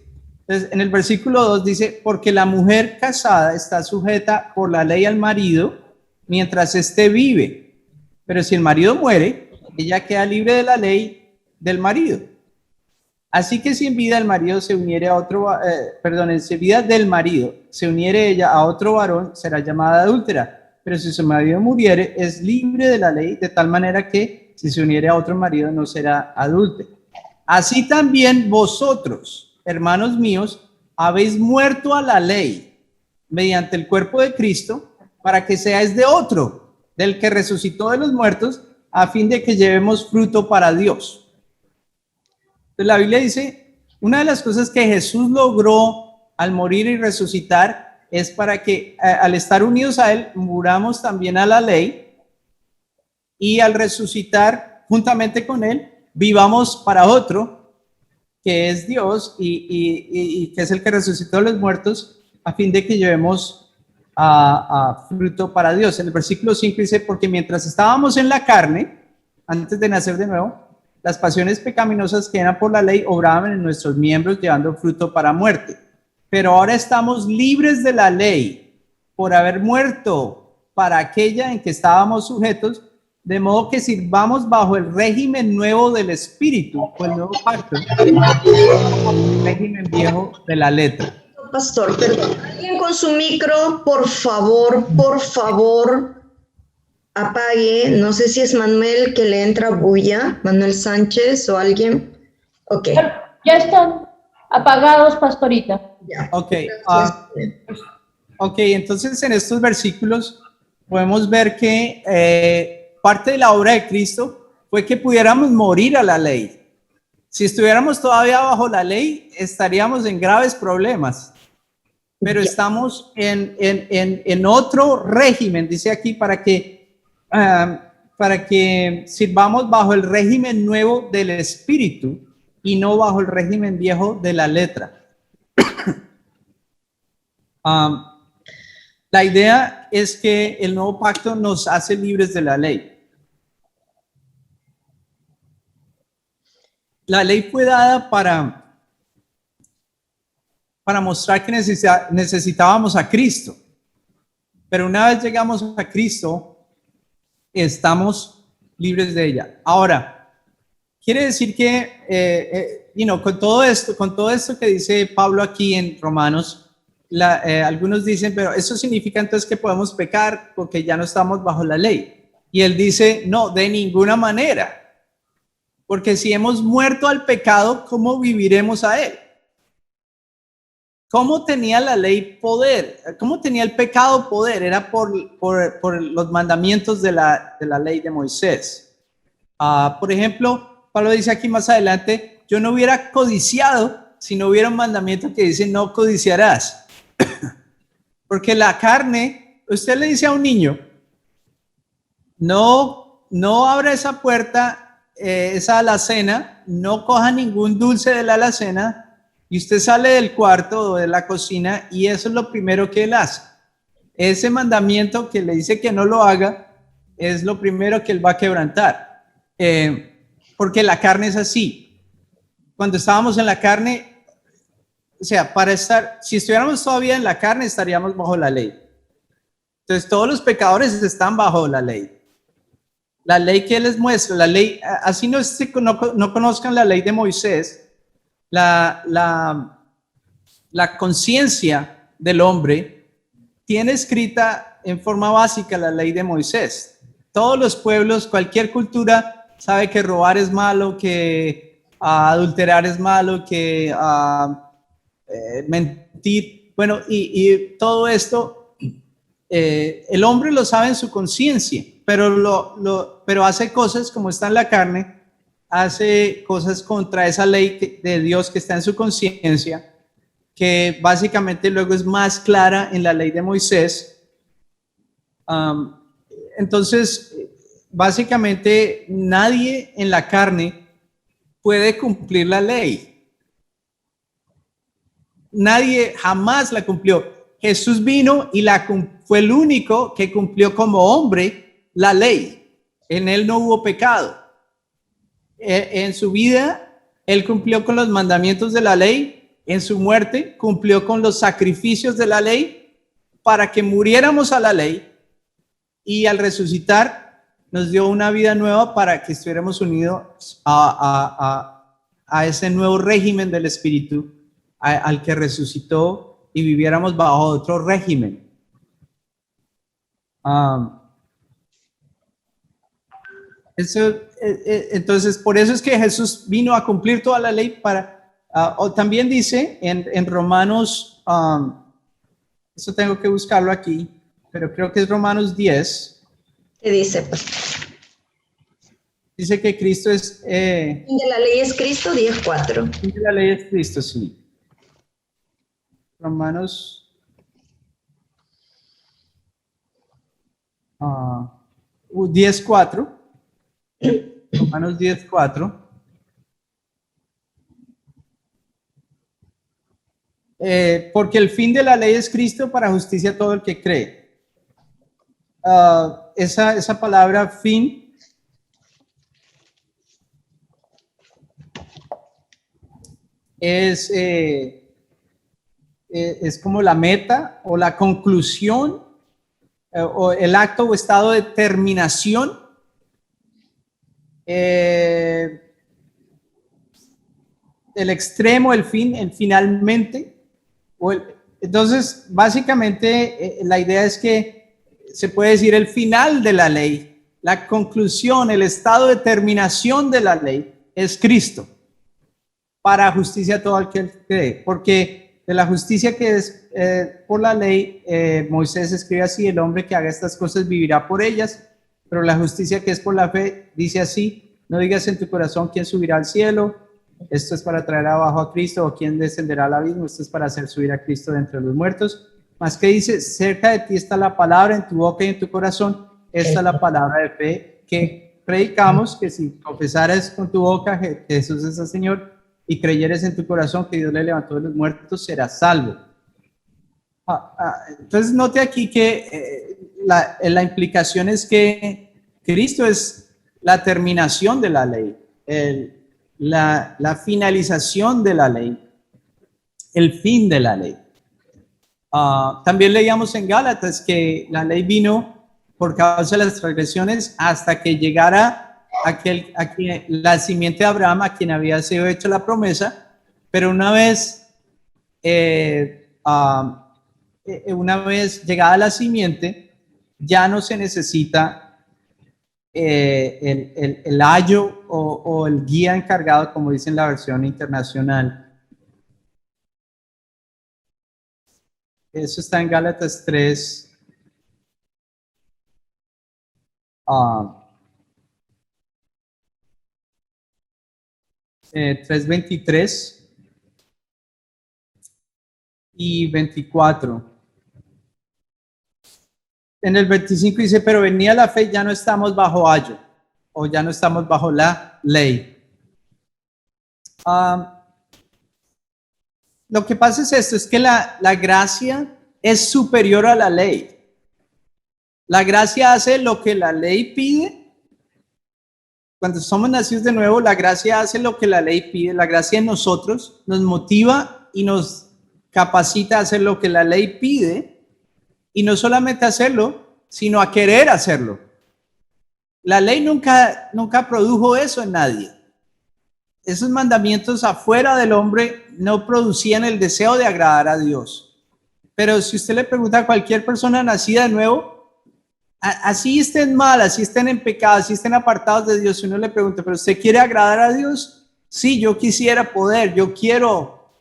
Entonces, en el versículo 2 dice: porque la mujer casada está sujeta por la ley al marido mientras éste vive. Pero si el marido muere, ella queda libre de la ley del marido. Así que si en vida el marido se uniere a otro, en vida del marido se uniere ella a otro varón, será llamada adúltera. Pero si su marido muriere, es libre de la ley, de tal manera que si se uniere a otro marido no será adúltera. Así también vosotros, hermanos míos, habéis muerto a la ley mediante el cuerpo de Cristo, para que seáis de otro, del que resucitó de los muertos, a fin de que llevemos fruto para Dios. Entonces la Biblia dice, una de las cosas que Jesús logró al morir y resucitar es para que al estar unidos a Él, muramos también a la ley, y al resucitar juntamente con Él, vivamos para otro, que es Dios, y que es el que resucitó de los muertos, a fin de que llevemos a fruto para Dios. En el versículo 5 dice: porque mientras estábamos en la carne, antes de nacer de nuevo, las pasiones pecaminosas que eran por la ley obraban en nuestros miembros, llevando fruto para muerte. pero ahora estamos libres de la ley por haber muerto para aquella en que estábamos sujetos, de modo que sirvamos bajo el régimen nuevo del Espíritu, o el nuevo pacto, el régimen viejo de la letra. Pastor, perdón. Alguien con su micro, por favor, apague. No sé si es Manuel que le entra bulla, Manuel Sánchez o alguien. Ok, Ya están apagados, pastorita. ya. Ok, Gracias. ok, entonces en estos versículos podemos ver que parte de la obra de Cristo fue que pudiéramos morir a la ley. Si estuviéramos todavía bajo la ley, estaríamos en graves problemas. Pero estamos en otro régimen, dice aquí, para que sirvamos bajo el régimen nuevo del Espíritu y no bajo el régimen viejo de la letra. La idea es que el nuevo pacto nos hace libres de la ley. La ley fue dada para mostrar que necesitábamos a Cristo. Pero una vez llegamos a Cristo, estamos libres de ella. Ahora, quiere decir que, con todo esto que dice Pablo aquí en Romanos, algunos dicen, pero eso significa entonces que podemos pecar porque ya no estamos bajo la ley. Y él dice, no, de ninguna manera. Porque si hemos muerto al pecado, ¿cómo viviremos a él? ¿Cómo tenía la ley poder? ¿Cómo tenía el pecado poder? Era por los mandamientos de la ley de Moisés. Por ejemplo, Pablo dice aquí más adelante, yo no hubiera codiciado si no hubiera un mandamiento que dice no codiciarás. Porque la carne, usted le dice a un niño, no abra esa puerta, esa alacena, no coja ningún dulce de la alacena, y usted sale del cuarto o de la cocina y eso es lo primero que él hace. Ese mandamiento que le dice que no lo haga es lo primero que él va a quebrantar. Porque la carne es así. Cuando estábamos en la carne, o sea, si estuviéramos todavía en la carne, estaríamos bajo la ley. Entonces, todos los pecadores están bajo la ley. La ley que él les muestra, la ley, así no conozcan la ley de Moisés, la conciencia del hombre tiene escrita en forma básica la ley de Moisés. Todos los pueblos, cualquier cultura sabe que robar es malo, que adulterar es malo, que mentir. Bueno, y todo esto, el hombre lo sabe en su conciencia, pero hace cosas como está en la carne, hace cosas contra esa ley de Dios que está en su conciencia, que básicamente luego es más clara en la ley de Moisés. Entonces, básicamente nadie en la carne puede cumplir la ley. Nadie jamás la cumplió. Jesús vino y fue el único que cumplió como hombre la ley. En él no hubo pecado. En su vida, él cumplió con los mandamientos de la ley. En su muerte, cumplió con los sacrificios de la ley para que muriéramos a la ley. Y al resucitar, nos dio una vida nueva para que estuviéramos unidos a ese nuevo régimen del Espíritu, al que resucitó y viviéramos bajo otro régimen. Entonces, por eso es que Jesús vino a cumplir toda la ley o también dice en Romanos, eso tengo que buscarlo aquí, pero creo que es Romanos 10. ¿Qué dice? Dice que Cristo es... de la ley es Cristo, 10:4. De la ley es Cristo, sí. Romanos 10:4. Romanos 10:4. Porque el fin de la ley es Cristo para justicia a todo el que cree. Esa palabra fin es es como la meta o la conclusión o el acto o estado de terminación. El extremo, el fin, el finalmente. Entonces, básicamente, la idea es que se puede decir el final de la ley, la conclusión, el estado de terminación de la ley es Cristo, para justicia a todo aquel que cree, porque de la justicia que es por la ley, Moisés escribe así: el hombre que haga estas cosas vivirá por ellas, pero la justicia que es por la fe dice así: no digas en tu corazón quién subirá al cielo, esto es para traer abajo a Cristo, o quién descenderá al abismo, esto es para hacer subir a Cristo de entre los muertos. Más que dice: cerca de ti está la palabra, en tu boca y en tu corazón, esta es la palabra de fe que predicamos, que si confesares con tu boca que Jesús es el Señor y creyeres en tu corazón que Dios le levantó de los muertos, serás salvo. Entonces note aquí que la implicación es que Cristo es la terminación de la ley, la finalización de la ley, el fin de la ley. También leíamos en Gálatas que la ley vino por causa de las transgresiones hasta que llegara la simiente de Abraham, a quien había sido hecha la promesa, pero una vez llegada la simiente, ya no se necesita el ayo o el guía encargado, como dice en la versión internacional. Eso está en Gálatas 3. 3:23 y 24. En el 25 dice: pero venía la fe, ya no estamos bajo ayo, o ya no estamos bajo la ley. Lo que pasa es esto, es que la gracia es superior a la ley. La gracia hace lo que la ley pide. Cuando somos nacidos de nuevo, la gracia hace lo que la ley pide. La gracia en nosotros nos motiva y nos capacita a hacer lo que la ley pide, y no solamente hacerlo, sino a querer hacerlo. La ley nunca produjo eso en nadie. Esos mandamientos afuera del hombre no producían el deseo de agradar a Dios. Pero si usted le pregunta a cualquier persona nacida de nuevo, así estén mal, así estén en pecado, así estén apartados de Dios, si uno le pregunta: ¿pero usted quiere agradar a Dios? Sí, yo quisiera poder, yo quiero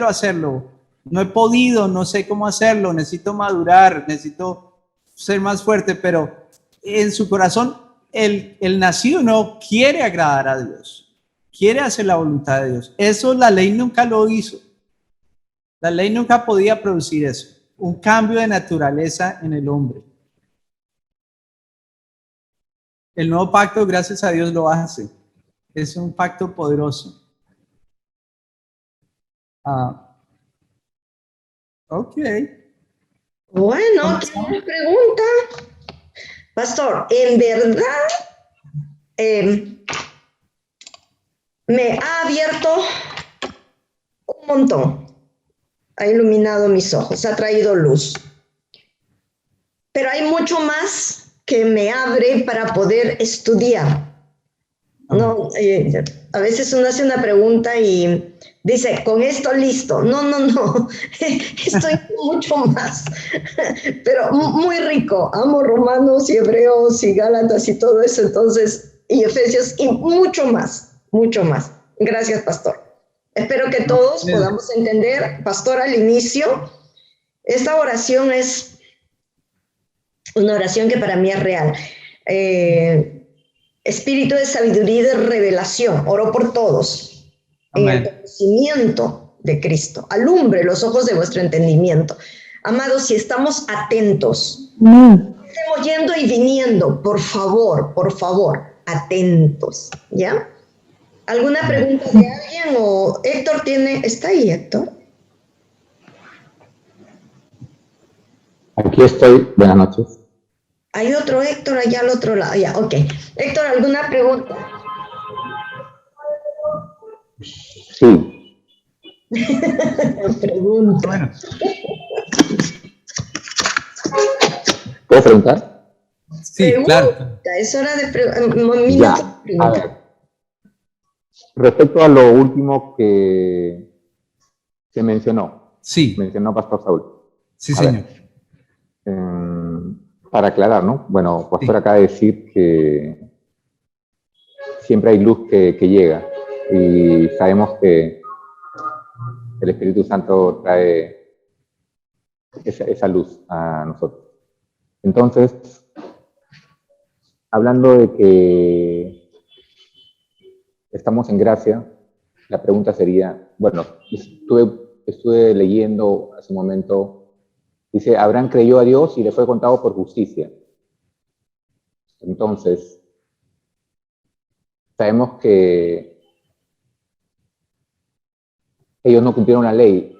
hacerlo. No he podido, no sé cómo hacerlo, necesito madurar, necesito ser más fuerte, pero en su corazón el nacido no quiere agradar a Dios, quiere hacer la voluntad de Dios. Eso la ley nunca lo hizo. La ley nunca podía producir eso, un cambio de naturaleza en el hombre. El nuevo pacto, gracias a Dios, lo hace. Es un pacto poderoso. Ok. Bueno, ¿quién pregunta? Pastor, en verdad me ha abierto un montón. Ha iluminado mis ojos, ha traído luz. Pero hay mucho más que me abre para poder estudiar. No, a veces uno hace una pregunta y dice: con esto listo. No. Estoy mucho más. Pero muy rico. Amo Romanos y Hebreos y Gálatas y todo eso. Entonces, y Efesios y mucho más. Gracias, Pastor. Espero que todos podamos entender. Pastor, al inicio, esta oración es una oración que para mí es real. Espíritu de sabiduría y de revelación, oro por todos. Amén. En el conocimiento de Cristo. Alumbre los ojos de vuestro entendimiento. Amados, si estamos atentos, estemos yendo y viniendo, por favor, atentos, ¿ya? ¿Alguna pregunta de alguien? O Héctor ¿está ahí, Héctor? Aquí estoy, buenas noches. Hay otro Héctor allá al otro lado, ya, ok. Héctor, ¿alguna pregunta? Sí. Pregunta. Bueno, ¿Puedo preguntar? sí, claro. Es hora de Ya, a ver. Respecto a lo último que se mencionó, Sí, mencionó Pastor Saúl. sí, A ver, señor. para aclarar, ¿no? Bueno, Pastor Sí. acaba de decir que siempre hay luz que llega y sabemos que el Espíritu Santo trae esa luz a nosotros. Entonces, hablando de que estamos en gracia, la pregunta sería, bueno, estuve leyendo hace un momento, dice, Abraham creyó a Dios y le fue contado por justicia. Entonces, sabemos que ellos no cumplieron la ley.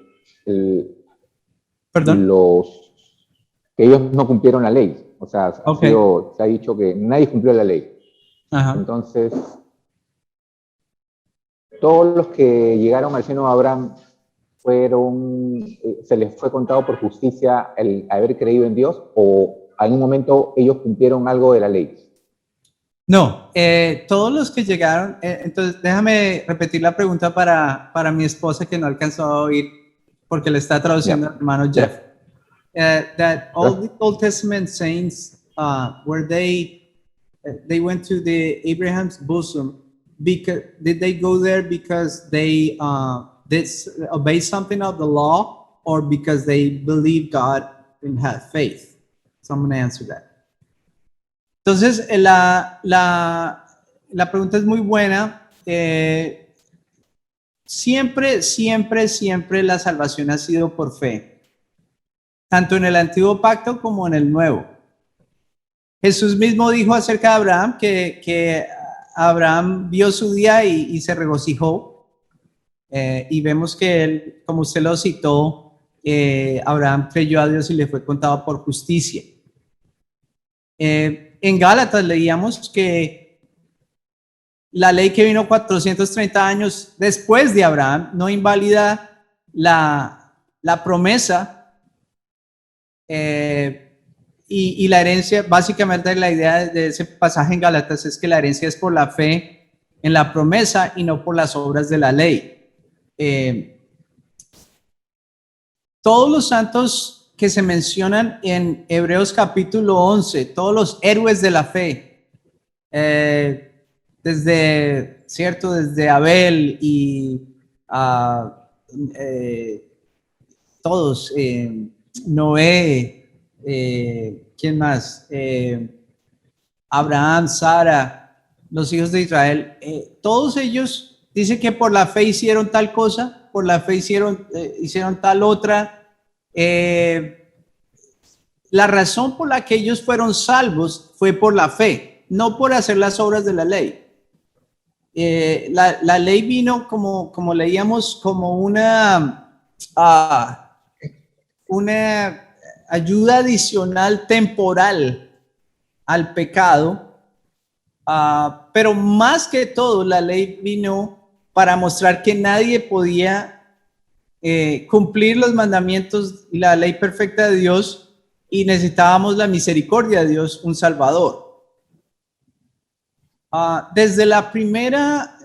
¿Perdón? Que ellos no cumplieron la ley. O sea, Ok. se ha dicho que nadie cumplió la ley. Ajá. Entonces, todos los que llegaron al seno de Abraham se les fue contado por justicia el haber creído en Dios, o en un momento ellos cumplieron algo de la ley. No, todos los que llegaron, entonces déjame repetir la pregunta para mi esposa que no alcanzó a oír porque le está traduciendo al hermano Jeff. That all the Old Testament saints where they went to the Abraham's bosom, because did they go there because they did obey something of the law, or because they believed God and had faith? So I'm going to answer that. Entonces, la pregunta es muy buena. Siempre la salvación ha sido por fe, tanto en el antiguo pacto como en el nuevo. Jesús mismo dijo acerca de Abraham que Abraham vio su día y se regocijó. Y vemos que él, como usted lo citó, Abraham creyó a Dios y le fue contado por justicia. En Gálatas leíamos que la ley que vino 430 años después de Abraham no invalida la promesa y la herencia. Básicamente la idea de ese pasaje en Gálatas es que la herencia es por la fe en la promesa y no por las obras de la ley. Todos los santos que se mencionan en Hebreos capítulo 11, todos los héroes de la fe, desde Abel y todos, Noé, ¿quién más? Abraham, Sara, los hijos de Israel, todos ellos dicen que por la fe hicieron tal cosa, por la fe hicieron tal otra. La razón por la que ellos fueron salvos fue por la fe, no por hacer las obras de la ley. La ley vino, como leíamos, como una ayuda adicional temporal al pecado, pero más que todo la ley vino para mostrar que nadie podía cumplir los mandamientos y la ley perfecta de Dios, y necesitábamos la misericordia de Dios, un Salvador. Desde la primera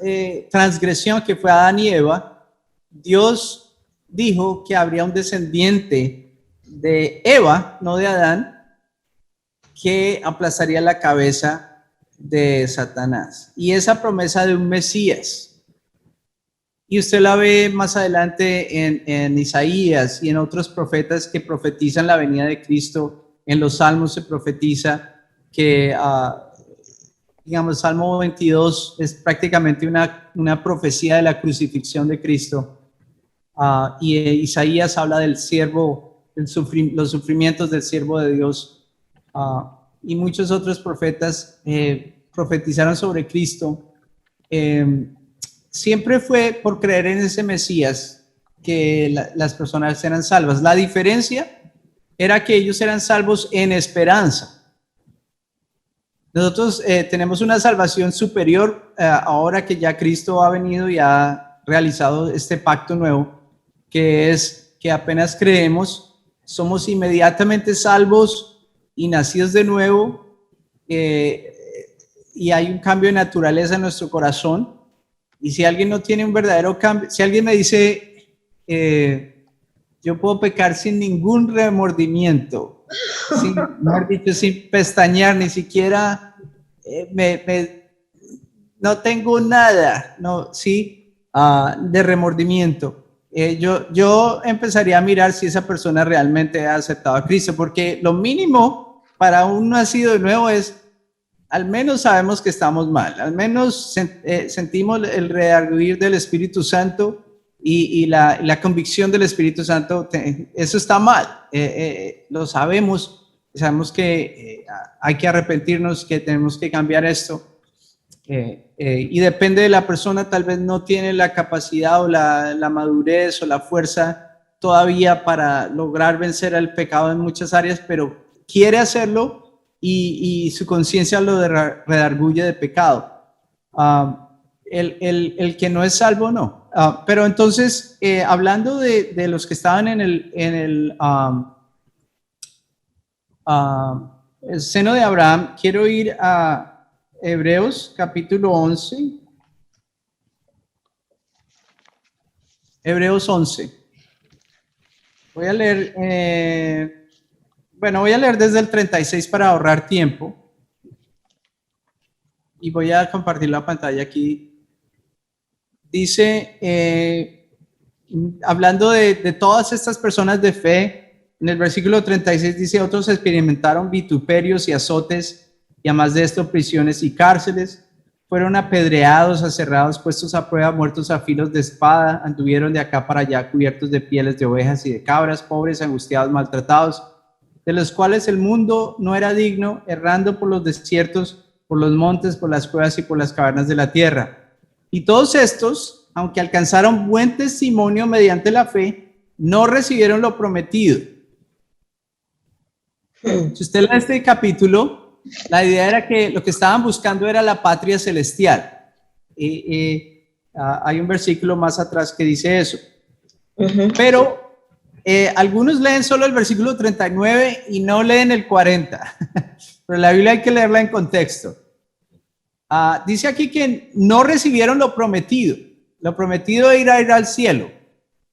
transgresión, que fue Adán y Eva, Dios dijo que habría un descendiente de Eva, no de Adán, que aplastaría la cabeza de Satanás. Y esa promesa de un Mesías. Y usted la ve más adelante en Isaías y en otros profetas que profetizan la venida de Cristo. En los Salmos se profetiza que, digamos, Salmo 22 es prácticamente una profecía de la crucifixión de Cristo. Y Isaías habla del siervo, los sufrimientos del siervo de Dios. Y muchos otros profetas profetizaron sobre Cristo. Siempre fue por creer en ese Mesías que las personas eran salvas. La diferencia era que ellos eran salvos en esperanza. Nosotros tenemos una salvación superior ahora que ya Cristo ha venido y ha realizado este pacto nuevo. que es que apenas creemos, somos inmediatamente salvos y nacidos de nuevo, y hay un cambio de naturaleza en nuestro corazón. Y si alguien no tiene un verdadero cambio, si alguien me dice, yo puedo pecar sin ningún remordimiento, mejor dicho, sin pestañear, ni siquiera no tengo nada, no, sí, de remordimiento. Yo empezaría a mirar si esa persona realmente ha aceptado a Cristo, porque lo mínimo para un nacido de nuevo es, al menos sabemos que estamos mal, al menos sentimos el redarguir del Espíritu Santo y la convicción del Espíritu Santo, eso está mal, lo sabemos que hay que arrepentirnos, que tenemos que cambiar esto. Y depende de la persona, tal vez no tiene la capacidad o la madurez o la fuerza todavía para lograr vencer al pecado en muchas áreas, pero quiere hacerlo y su conciencia lo redarguye de pecado. El que no es salvo, no. Pero entonces, hablando de los que estaban en el seno de Abraham, quiero ir a Hebreos capítulo 11. Hebreos 11. Voy a leer, voy a leer desde el 36 para ahorrar tiempo. Y voy a compartir la pantalla aquí. Dice, hablando de todas estas personas de fe, en el versículo 36 dice, otros experimentaron vituperios y azotes, y además de esto prisiones y cárceles, fueron apedreados, aserrados, puestos a prueba, muertos a filos de espada, anduvieron de acá para allá cubiertos de pieles de ovejas y de cabras, pobres, angustiados, maltratados, de los cuales el mundo no era digno, errando por los desiertos, por los montes, por las cuevas y por las cavernas de la tierra. Y todos estos, aunque alcanzaron buen testimonio mediante la fe, no recibieron lo prometido. Si usted lee este capítulo, la idea era que lo que estaban buscando era la patria celestial. Hay un versículo más atrás que dice eso. Pero algunos leen solo el versículo 39 y no leen el 40. Pero la Biblia hay que leerla en contexto. Dice aquí que no recibieron lo prometido. Lo prometido era ir al cielo.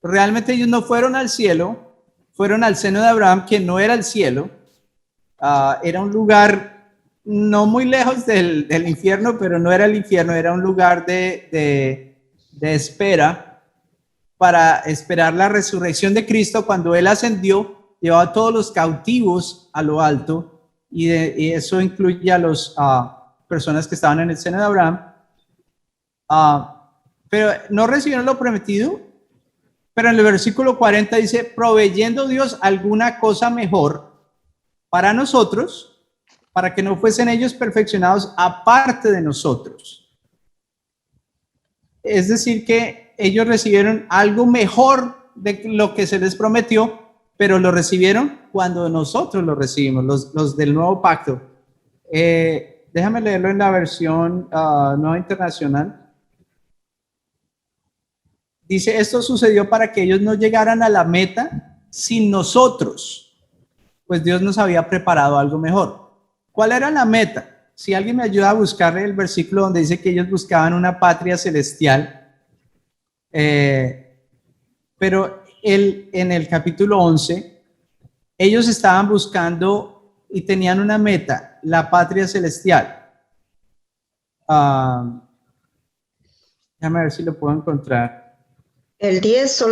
Pero realmente ellos no fueron al cielo, fueron al seno de Abraham, que no era el cielo. Era un lugar no muy lejos del infierno, pero no era el infierno, era un lugar de espera para esperar la resurrección de Cristo. Cuando Él ascendió, llevó a todos los cautivos a lo alto, y eso incluye a las personas que estaban en el seno de Abraham, pero no recibieron lo prometido. Pero en el versículo 40 dice, proveyendo Dios alguna cosa mejor para nosotros, para que no fuesen ellos perfeccionados aparte de nosotros. Es decir, que ellos recibieron algo mejor de lo que se les prometió, pero lo recibieron cuando nosotros lo recibimos, los del nuevo pacto. Déjame leerlo en la versión Nueva Internacional. Dice, esto sucedió para que ellos no llegaran a la meta sin nosotros, pues Dios nos había preparado algo mejor. ¿Cuál era la meta? Si alguien me ayuda a buscar el versículo donde dice que ellos buscaban una patria celestial, pero en el capítulo 11, ellos estaban buscando y tenían una meta, la patria celestial. Déjame ver si lo puedo encontrar. El 10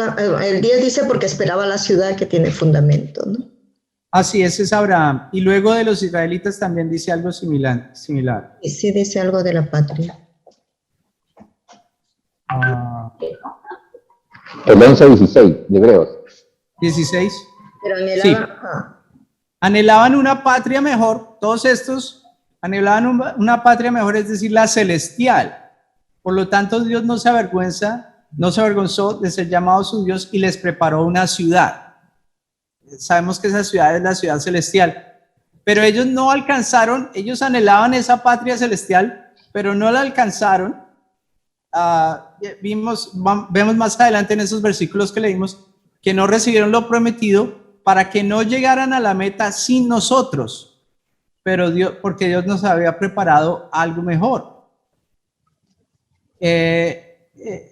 dice porque esperaba la ciudad que tiene fundamento, ¿no? Así es Abraham. Y luego de los israelitas también dice algo similar. Y sí dice algo de la patria. El 11-16 de Hebreos. 16. Pero anhelaban, sí. Anhelaban una patria mejor. Todos estos anhelaban una patria mejor, es decir, la celestial. Por lo tanto, Dios no se avergonzó de ser llamado su Dios y les preparó una ciudad. Sabemos que esa ciudad es la ciudad celestial, pero ellos no alcanzaron, ellos anhelaban esa patria celestial, pero no la alcanzaron. Vemos más adelante en esos versículos que leímos que no recibieron lo prometido para que no llegaran a la meta sin nosotros, pero porque Dios nos había preparado algo mejor.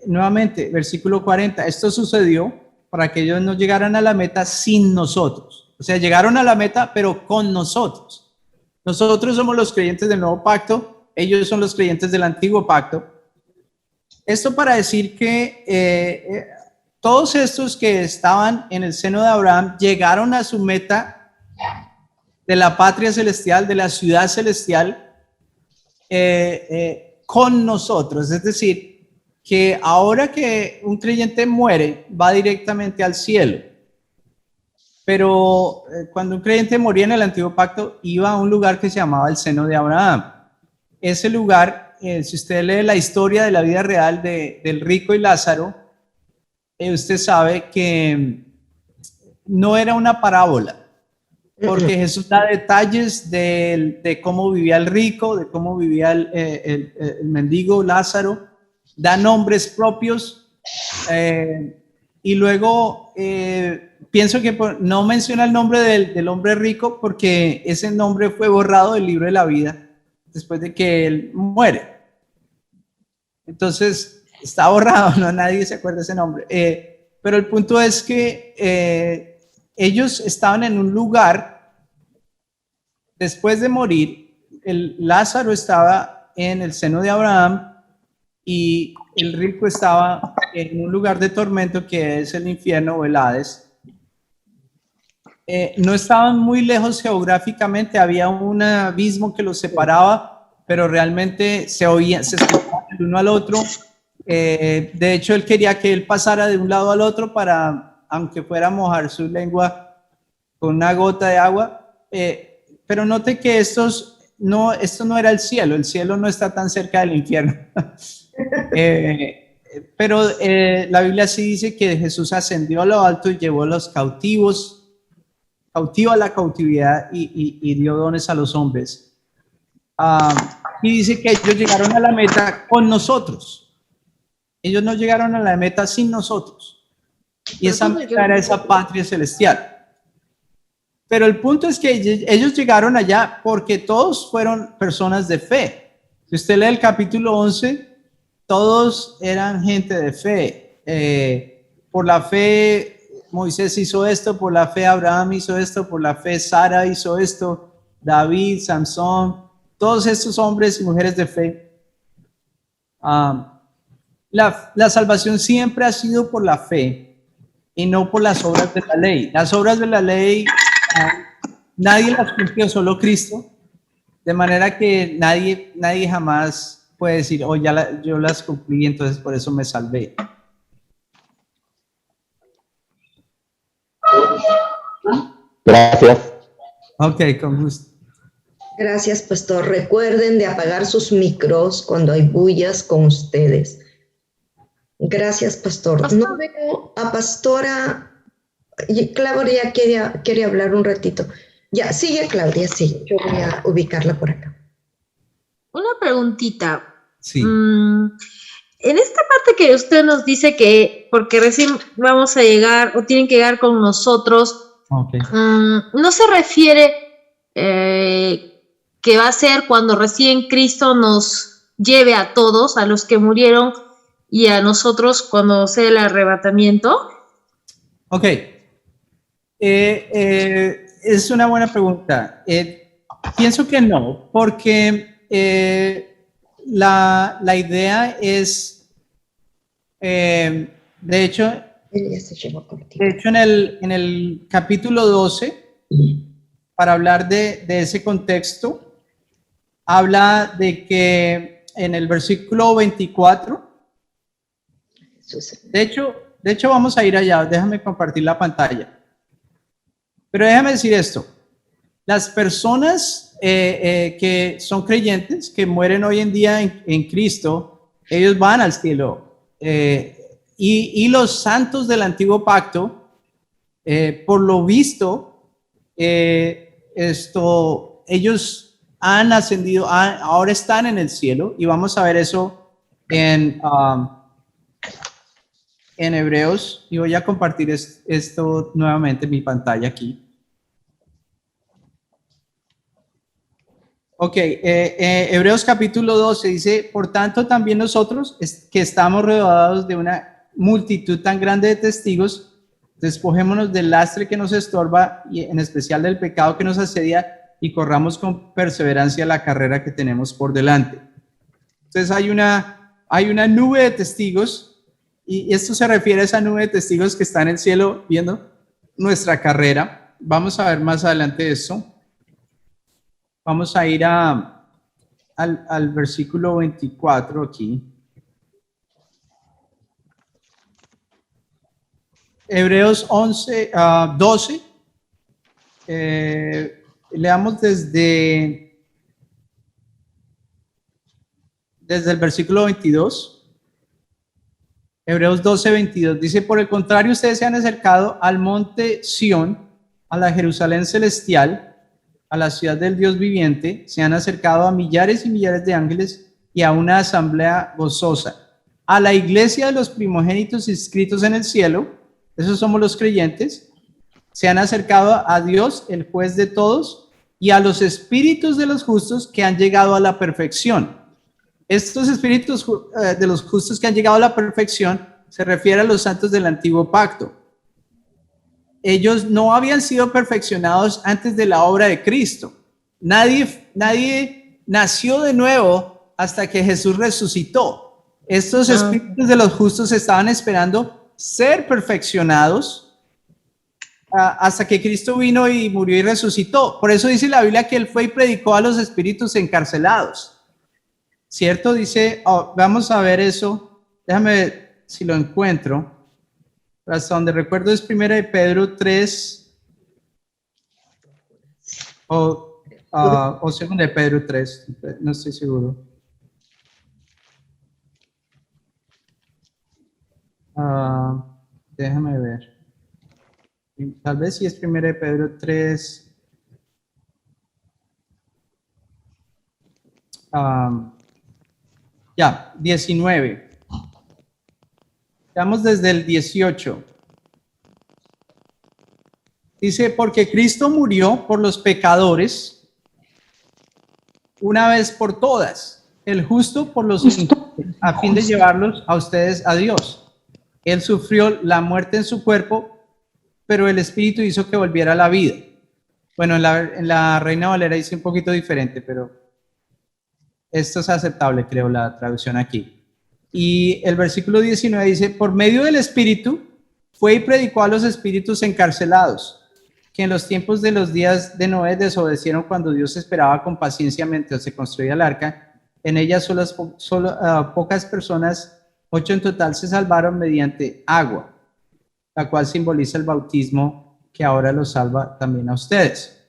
Nuevamente, versículo 40, esto sucedió para que ellos no llegaran a la meta sin nosotros. O sea, llegaron a la meta, pero con nosotros. Nosotros somos los creyentes del nuevo pacto, ellos son los creyentes del antiguo pacto. Esto para decir que todos estos que estaban en el seno de Abraham llegaron a su meta de la patria celestial, de la ciudad celestial, con nosotros. Es decir, que ahora que un creyente muere, va directamente al cielo. Pero cuando un creyente moría en el antiguo pacto, iba a un lugar que se llamaba el seno de Abraham. Ese lugar, si usted lee la historia de la vida real del rico y Lázaro, usted sabe que no era una parábola, porque Jesús da detalles de cómo vivía el rico, de cómo vivía el mendigo Lázaro, da nombres propios, y luego pienso que no menciona el nombre del hombre rico porque ese nombre fue borrado del libro de la vida después de que él muere. Entonces está borrado, no, nadie se acuerda de ese nombre. Pero el punto es que ellos estaban en un lugar después de morir. Lázaro estaba en el seno de Abraham y el rico estaba en un lugar de tormento que es el infierno o el Hades. No estaban muy lejos geográficamente, había un abismo que los separaba, pero realmente se escuchaban el uno al otro. De hecho, él quería que él pasara de un lado al otro para, aunque fuera a mojar su lengua con una gota de agua. Pero note que esto no era el cielo no está tan cerca del infierno. Pero la Biblia sí dice que Jesús ascendió a lo alto y llevó a los cautivos, cautiva la cautividad y dio dones a los hombres. Y dice que ellos llegaron a la meta con nosotros. Ellos no llegaron a la meta sin nosotros. Y esa meta era esa patria celestial. Pero el punto es que ellos llegaron allá porque todos fueron personas de fe. Si usted lee el capítulo 11, todos eran gente de fe. Por la fe Moisés hizo esto, por la fe Abraham hizo esto, por la fe Sara hizo esto, David, Sansón, todos estos hombres y mujeres de fe. La salvación siempre ha sido por la fe y no por las obras de la ley. Las obras de la ley nadie las cumplió, solo Cristo, de manera que nadie jamás puede decir, oh, yo las cumplí, entonces por eso me salvé. Gracias. Ok, con gusto. Gracias, pastor. Recuerden de apagar sus micros cuando hay bullas con ustedes. Gracias, pastor. No veo a pastora. Claudia quiere hablar un ratito. Ya, sigue Claudia, sí. Yo voy a ubicarla por acá. Una preguntita. Sí. En esta parte que usted nos dice que porque recién vamos a llegar o tienen que llegar con nosotros, Okay. ¿No se refiere que va a ser cuando recién Cristo nos lleve a todos, a los que murieron y a nosotros cuando sea el arrebatamiento? Ok. Es una buena pregunta. Pienso que no, porque la idea es, de hecho, en el capítulo 12, para hablar de ese contexto, habla de que en el versículo 24, de hecho vamos a ir allá, déjame compartir la pantalla. Pero déjame decir esto, las personas que son creyentes, que mueren hoy en día en Cristo, ellos van al cielo. Y los santos del antiguo pacto, por lo visto, ellos han ascendido, ahora están en el cielo, y vamos a ver eso en en Hebreos, y voy a compartir esto nuevamente en mi pantalla aquí. Ok, Hebreos capítulo 12 dice, por tanto también nosotros que estamos rodeados de una multitud tan grande de testigos, despojémonos del lastre que nos estorba y en especial del pecado que nos asedia y corramos con perseverancia la carrera que tenemos por delante. Entonces hay una nube de testigos y esto se refiere a esa nube de testigos que está en el cielo viendo nuestra carrera. Vamos a ver más adelante eso. Vamos a ir al versículo 24 aquí. Hebreos 12. Leamos desde el versículo 22. Hebreos 12, 22. Dice, por el contrario, ustedes se han acercado al monte Sión, a la Jerusalén celestial, a la ciudad del Dios viviente, se han acercado a millares y millares de ángeles y a una asamblea gozosa, a la iglesia de los primogénitos inscritos en el cielo, esos somos los creyentes, se han acercado a Dios, el juez de todos, y a los espíritus de los justos que han llegado a la perfección. Estos espíritus de los justos que han llegado a la perfección se refiere a los santos del antiguo pacto. Ellos no habían sido perfeccionados antes de la obra de Cristo. Nadie nació de nuevo hasta que Jesús resucitó. Estos espíritus de los justos estaban esperando ser perfeccionados hasta que Cristo vino y murió y resucitó. Por eso dice la Biblia que Él fue y predicó a los espíritus encarcelados. ¿Cierto? Dice, vamos a ver eso. Déjame ver si lo encuentro. Hasta donde recuerdo es 1 de Pedro 3 o 2 de Pedro 3, no estoy seguro. Déjame ver. Tal vez si es 1 de Pedro 3. Ya, 19. Veamos desde el 18. Dice, porque Cristo murió por los pecadores una vez por todas, el justo por los injustos, a fin de llevarlos a ustedes a Dios. Él sufrió la muerte en su cuerpo, pero el Espíritu hizo que volviera a la vida. Bueno, en la Reina Valera dice un poquito diferente, pero esto es aceptable, creo, la traducción aquí. Y el versículo 19 dice, por medio del Espíritu fue y predicó a los espíritus encarcelados, que en los tiempos de los días de Noé desobedecieron cuando Dios esperaba con paciencia mientras se construía el arca. En ella solo pocas personas, 8 en total, se salvaron mediante agua, la cual simboliza el bautismo que ahora los salva también a ustedes.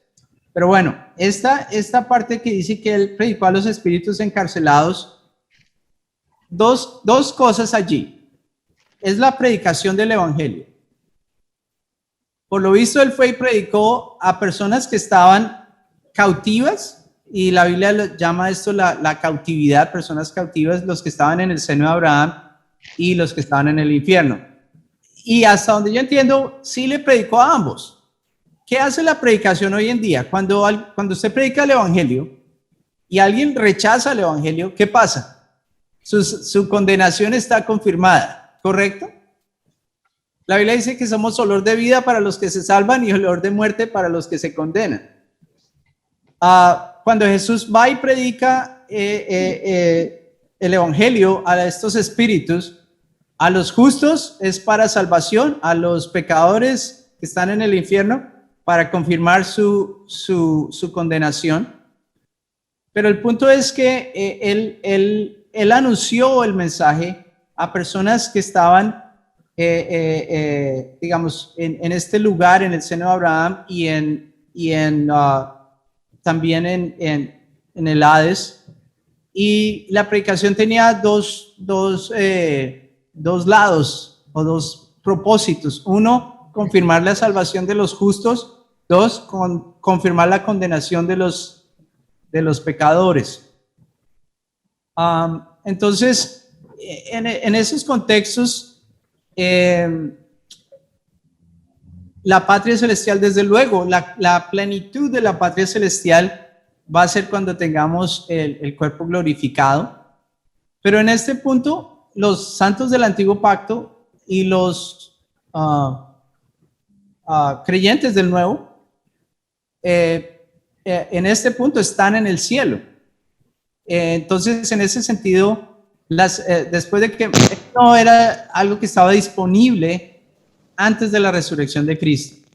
Pero bueno, esta parte que dice que Él predicó a los espíritus encarcelados, dos cosas allí. Es la predicación del evangelio. Por lo visto, Él fue y predicó a personas que estaban cautivas, y la Biblia llama esto la cautividad, personas cautivas, los que estaban en el seno de Abraham y los que estaban en el infierno. Y hasta donde yo entiendo, sí le predicó a ambos. ¿Qué hace la predicación hoy en día? Cuando usted predica el evangelio y alguien rechaza el evangelio, ¿qué pasa? Su condenación está confirmada, ¿correcto? La Biblia dice que somos olor de vida para los que se salvan y olor de muerte para los que se condenan. Cuando Jesús va y predica el evangelio a estos espíritus, a los justos es para salvación, a los pecadores que están en el infierno para confirmar su condenación. Pero el punto es que él anunció el mensaje a personas que estaban, digamos, en este lugar, en el seno de Abraham y también en el Hades. Y la predicación tenía dos lados o dos propósitos. Uno, confirmar la salvación de los justos. Dos, confirmar la condenación de los pecadores. Entonces, en esos contextos, La patria celestial, desde luego, la plenitud de la patria celestial va a ser cuando tengamos el cuerpo glorificado. Pero en este punto, los santos del antiguo pacto y los creyentes del nuevo, en este punto están en el cielo. Entonces, en ese sentido, después de que no era algo que estaba disponible antes de la resurrección de Cristo,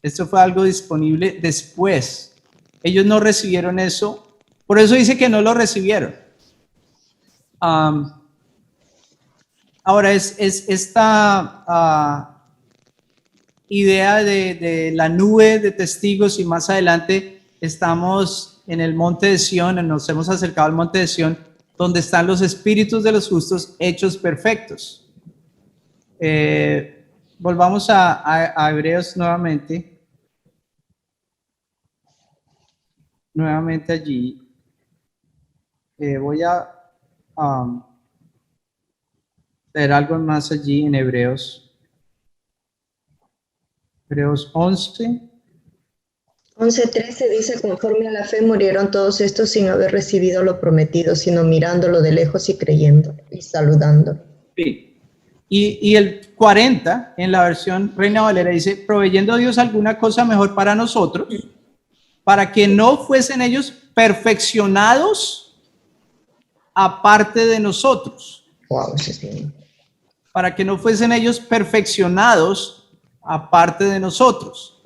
esto fue algo disponible después. Ellos no recibieron eso, por eso dice que no lo recibieron. Ahora, es esta idea de la nube de testigos, y más adelante estamos en el monte de Sión, nos hemos acercado al monte de Sión, donde están los espíritus de los justos hechos perfectos. Volvamos a Hebreos nuevamente. Nuevamente allí. Voy a leer algo más allí en Hebreos. Hebreos 11. 11:13 dice, conforme a la fe murieron todos estos sin haber recibido lo prometido, sino mirándolo de lejos y creyendo y saludando. Sí. Y el 40, en la versión Reina Valera, dice, proveyendo Dios alguna cosa mejor para nosotros, para que no fuesen ellos perfeccionados aparte de nosotros. Wow, eso sí. Para que no fuesen ellos perfeccionados aparte de nosotros.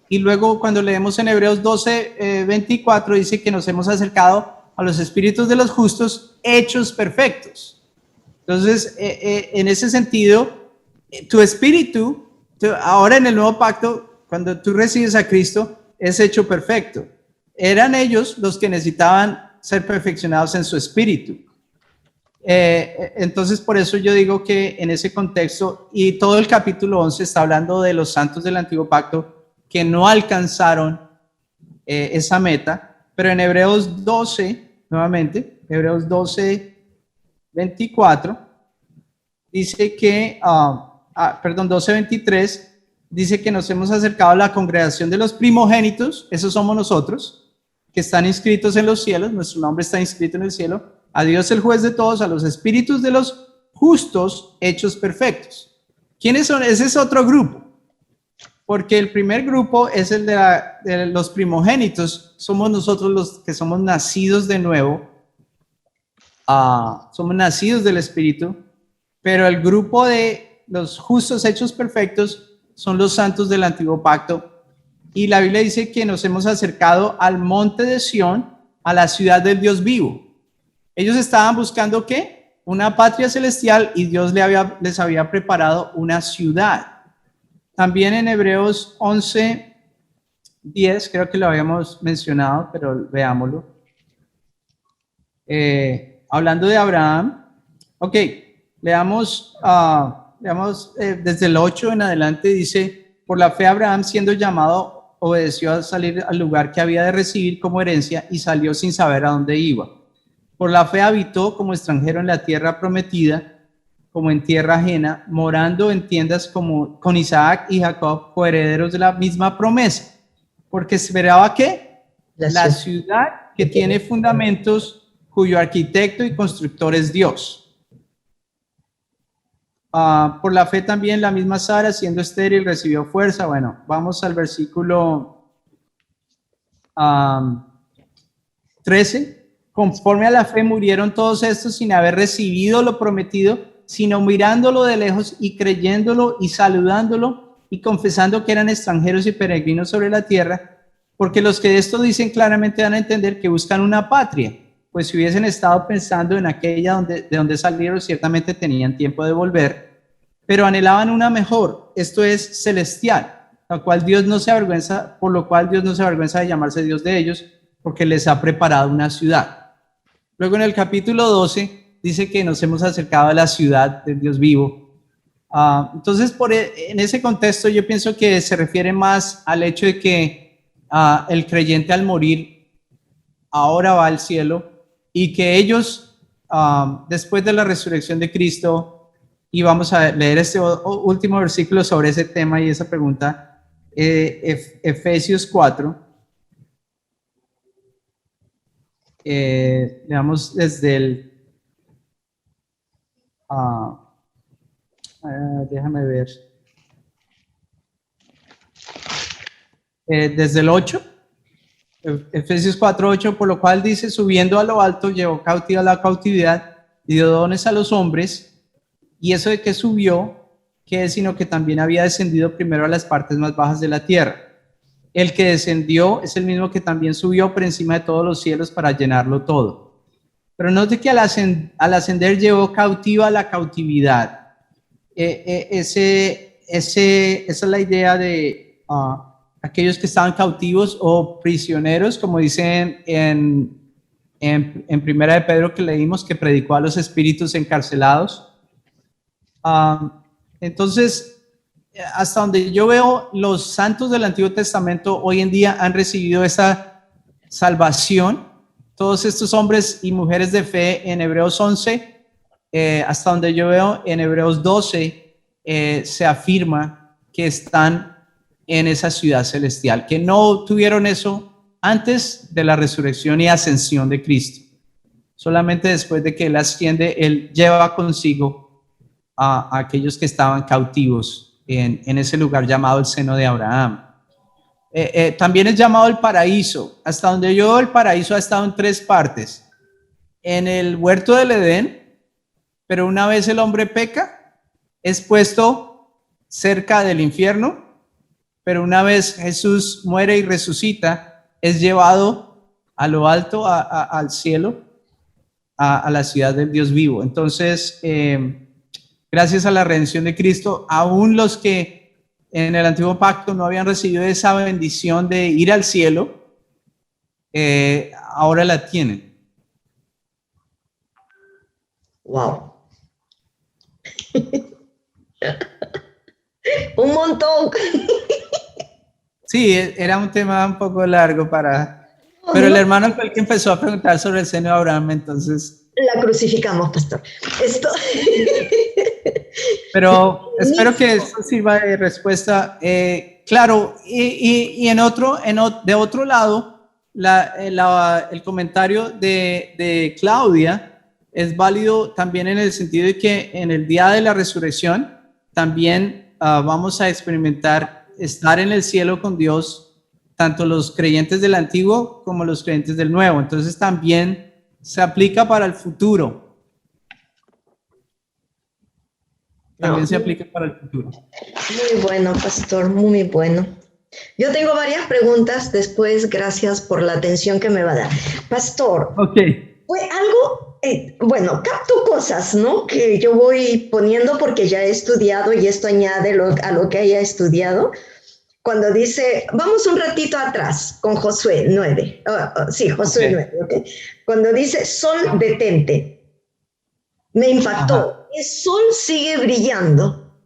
Y luego cuando leemos en Hebreos 12:24 dice que nos hemos acercado a los espíritus de los justos hechos perfectos. Entonces, en ese sentido, tu espíritu, ahora en el nuevo pacto, cuando tú recibes a Cristo, es hecho perfecto. Eran ellos los que necesitaban ser perfeccionados en su espíritu. Entonces, por eso yo digo que en ese contexto, y todo el capítulo 11 está hablando de los santos del antiguo pacto que no alcanzaron esa meta, pero en Hebreos 12, nuevamente, Hebreos 12:24, dice que, 12:23, dice que nos hemos acercado a la congregación de los primogénitos, esos somos nosotros, que están inscritos en los cielos, nuestro nombre está inscrito en el cielo, a Dios el juez de todos, a los espíritus de los justos hechos perfectos. ¿Quiénes son? Ese es otro grupo, porque el primer grupo es el de los primogénitos, somos nosotros los que somos nacidos de nuevo, somos nacidos del Espíritu, pero el grupo de los justos hechos perfectos son los santos del antiguo pacto, y la Biblia dice que nos hemos acercado al monte de Sión, a la ciudad del Dios vivo. Ellos estaban buscando ¿qué? Una patria celestial, y Dios les había preparado una ciudad. También en Hebreos 11:10, creo que lo habíamos mencionado, pero veámoslo. Hablando de Abraham, ok, leamos desde el 8 en adelante, dice, por la fe Abraham, siendo llamado, obedeció a salir al lugar que había de recibir como herencia y salió sin saber a dónde iba. Por la fe habitó como extranjero en la tierra prometida, como en tierra ajena, morando en tiendas como con Isaac y Jacob, coherederos de la misma promesa, porque esperaba ¿qué? La ciudad que tiene fundamentos, cuyo arquitecto y constructor es Dios. Por la fe también la misma Sara, siendo estéril, recibió fuerza. Bueno, vamos al versículo 13. Conforme a la fe murieron todos estos sin haber recibido lo prometido, sino mirándolo de lejos y creyéndolo y saludándolo y confesando que eran extranjeros y peregrinos sobre la tierra, porque los que de esto dicen claramente dan a entender que buscan una patria, pues si hubiesen estado pensando en aquella de donde salieron, ciertamente tenían tiempo de volver, pero anhelaban una mejor, esto es celestial, por lo cual Dios no se avergüenza de llamarse Dios de ellos, porque les ha preparado una ciudad. Luego en el capítulo 12 dice que nos hemos acercado a la ciudad del Dios vivo. Entonces, en ese contexto yo pienso que se refiere más al hecho de que el creyente al morir ahora va al cielo, y que ellos, después de la resurrección de Cristo, y vamos a leer este último versículo sobre ese tema y esa pregunta, Efesios 4. Leamos desde el... déjame ver. Desde el 8. Efesios 4:8, por lo cual dice, subiendo a lo alto, llevó cautiva la cautividad y dio dones a los hombres, y eso de que subió, que es sino que también había descendido primero a las partes más bajas de la tierra. El que descendió es el mismo que también subió por encima de todos los cielos para llenarlo todo. Pero note que al ascender llevó cautiva la cautividad. Esa es la idea de... aquellos que estaban cautivos o prisioneros, como dicen en Primera de Pedro que leímos, que predicó a los espíritus encarcelados. Entonces, hasta donde yo veo, los santos del Antiguo Testamento hoy en día han recibido esa salvación. Todos estos hombres y mujeres de fe en Hebreos 11, hasta donde yo veo, en Hebreos 12, se afirma que están en esa ciudad celestial, que no tuvieron eso antes de la resurrección y ascensión de Cristo. Solamente después de que Él asciende, Él lleva consigo a aquellos que estaban cautivos en ese lugar llamado el seno de Abraham. También es llamado el paraíso. Hasta donde yo veo, el paraíso ha estado en 3 partes. En el huerto del Edén, pero una vez el hombre peca, es puesto cerca del infierno. Pero una vez Jesús muere y resucita, es llevado a lo alto, al cielo, a la ciudad del Dios vivo. Entonces, gracias a la redención de Cristo, aún los que en el antiguo pacto no habían recibido esa bendición de ir al cielo, ahora la tienen. Wow. Un montón. Sí, era un tema un poco largo pero el hermano fue el que empezó a preguntar sobre el seno de Abraham, entonces... La crucificamos, pastor. Esto... Pero espero que esto sirva de respuesta. Claro, y de otro lado, el comentario de Claudia es válido también en el sentido de que en el día de la resurrección también vamos a experimentar estar en el cielo con Dios, tanto los creyentes del antiguo como los creyentes del nuevo. Entonces también se aplica para el futuro. También se aplica para el futuro. Muy bueno, pastor, muy bueno. Yo tengo varias preguntas después, gracias por la atención que me va a dar. Pastor, fue algo, bueno, capto cosas, ¿no? Que yo voy poniendo porque ya he estudiado y esto añade a lo que haya estudiado. Cuando dice, vamos un ratito atrás con Josué 9. Sí, Josué 9, ¿ok? Cuando dice, sol detente. Me impactó. Ajá. ¿El sol sigue brillando?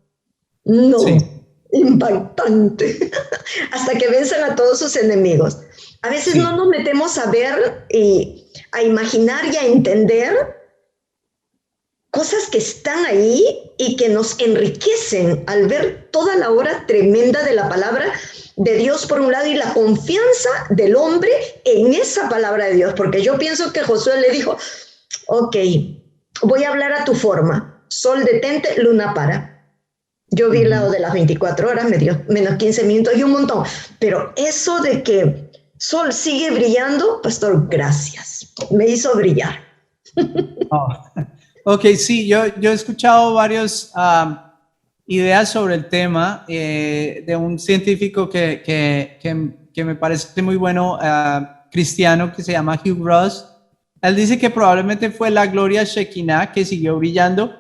No. Sí. Impactante. Hasta que venzan a todos sus enemigos. A veces no nos metemos a ver y a imaginar y a entender cosas que están ahí y que nos enriquecen al ver toda la obra tremenda de la palabra de Dios por un lado y la confianza del hombre en esa palabra de Dios, porque yo pienso que Josué le dijo, ok, voy a hablar a tu forma, sol detente, luna para. Yo vi el lado de las 24 horas, me dio menos 15 minutos y un montón, pero eso de que sol sigue brillando, pastor, gracias, me hizo brillar. Oh. Ok, sí, yo he escuchado varias ideas sobre el tema de un científico que me parece muy bueno, cristiano, que se llama Hugh Ross. Él dice que probablemente fue la gloria Shekinah que siguió brillando,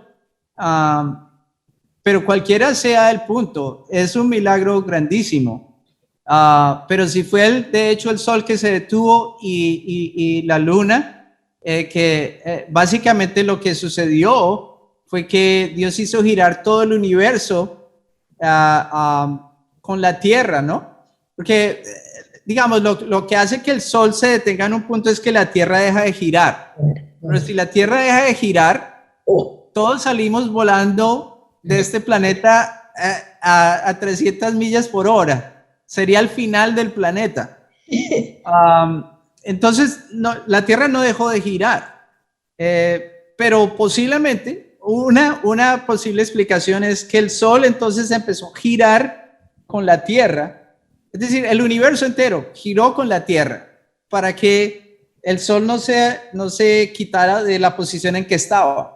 pero cualquiera sea el punto, es un milagro grandísimo. Pero si fue de hecho el sol que se detuvo y la luna, básicamente lo que sucedió fue que Dios hizo girar todo el universo con la Tierra, ¿no? Porque, digamos, lo que hace que el Sol se detenga en un punto es que la Tierra deja de girar. Pero si la Tierra deja de girar, todos salimos volando de este planeta a 300 millas por hora. Sería el final del planeta. Entonces, la Tierra no dejó de girar. Pero posiblemente, una posible explicación es que el Sol entonces empezó a girar con la Tierra. Es decir, el universo entero giró con la Tierra para que el Sol no se quitara de la posición en que estaba.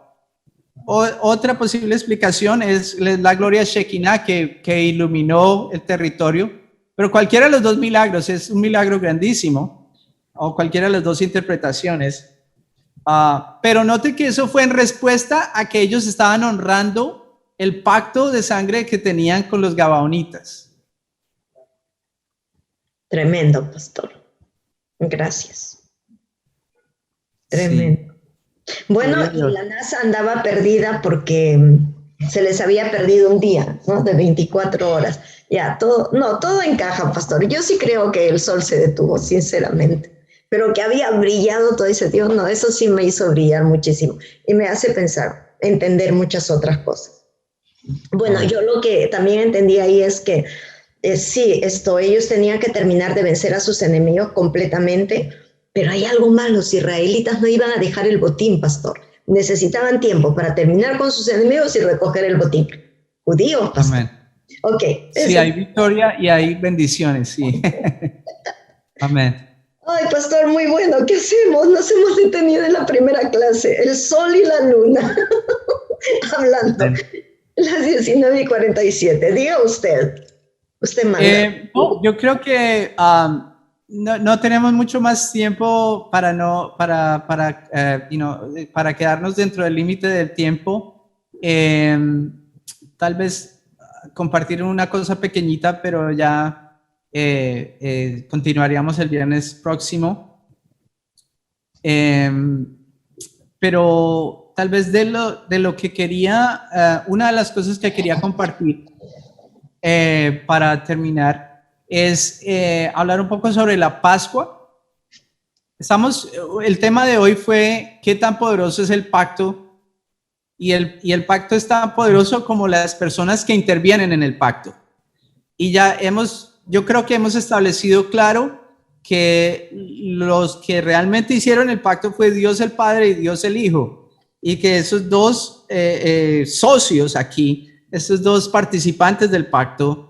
Otra posible explicación es la gloria Shekinah que iluminó el territorio, pero cualquiera de los dos milagros es un milagro grandísimo, o cualquiera de las dos interpretaciones. Pero note que eso fue en respuesta a que ellos estaban honrando el pacto de sangre que tenían con los gabaonitas. Tremendo, pastor. Gracias. Tremendo. Sí. Bueno, y la NASA andaba perdida porque se les había perdido un día, ¿no? De 24 horas. Ya, todo encaja, pastor. Yo sí creo que el Sol se detuvo, sinceramente. Pero que había brillado todo ese tiempo, no, eso sí me hizo brillar muchísimo. Y me hace pensar, entender muchas otras cosas. Bueno, yo lo que también entendí ahí es que sí, ellos tenían que terminar de vencer a sus enemigos completamente, pero hay algo más, los israelitas no iban a dejar el botín, pastor. Necesitaban tiempo para terminar con sus enemigos y recoger el botín. Judíos, pastor. Amén. Ok. Sí, hay victoria y hay bendiciones, sí. Amén. Ay, pastor, muy bueno. ¿Qué hacemos? Nos hemos detenido en la primera clase. El sol y la luna. Hablando. Amén. Las 19:47. Diga usted. Usted manda. Yo creo que no tenemos mucho más tiempo para quedarnos dentro del límite del tiempo. Tal vez compartir una cosa pequeñita, pero ya continuaríamos el viernes próximo. Pero tal vez de lo que quería, una de las cosas que quería compartir para terminar es hablar un poco sobre la Pascua. El tema de hoy fue qué tan poderoso es el pacto, y el pacto es tan poderoso como las personas que intervienen en el pacto. Y yo creo que hemos establecido claro que los que realmente hicieron el pacto fue Dios el Padre y Dios el Hijo, y que esos dos socios aquí, estos dos participantes del pacto,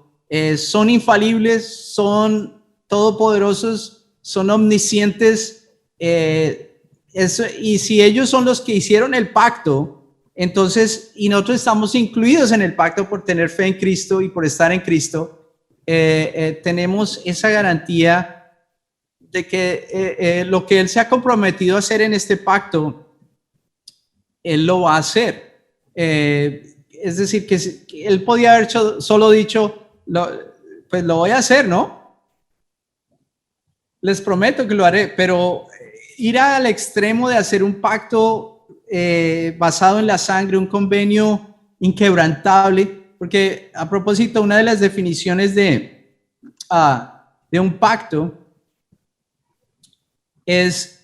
son infalibles, son todopoderosos, son omniscientes, y si ellos son los que hicieron el pacto, entonces, y nosotros estamos incluidos en el pacto por tener fe en Cristo y por estar en Cristo, tenemos esa garantía de que lo que Él se ha comprometido a hacer en este pacto, Él lo va a hacer. Es decir, que Él podía haber solo dicho, pues lo voy a hacer, ¿no? Les prometo que lo haré, pero ir al extremo de hacer un pacto basado en la sangre, un convenio inquebrantable, porque a propósito, una de las definiciones de un pacto es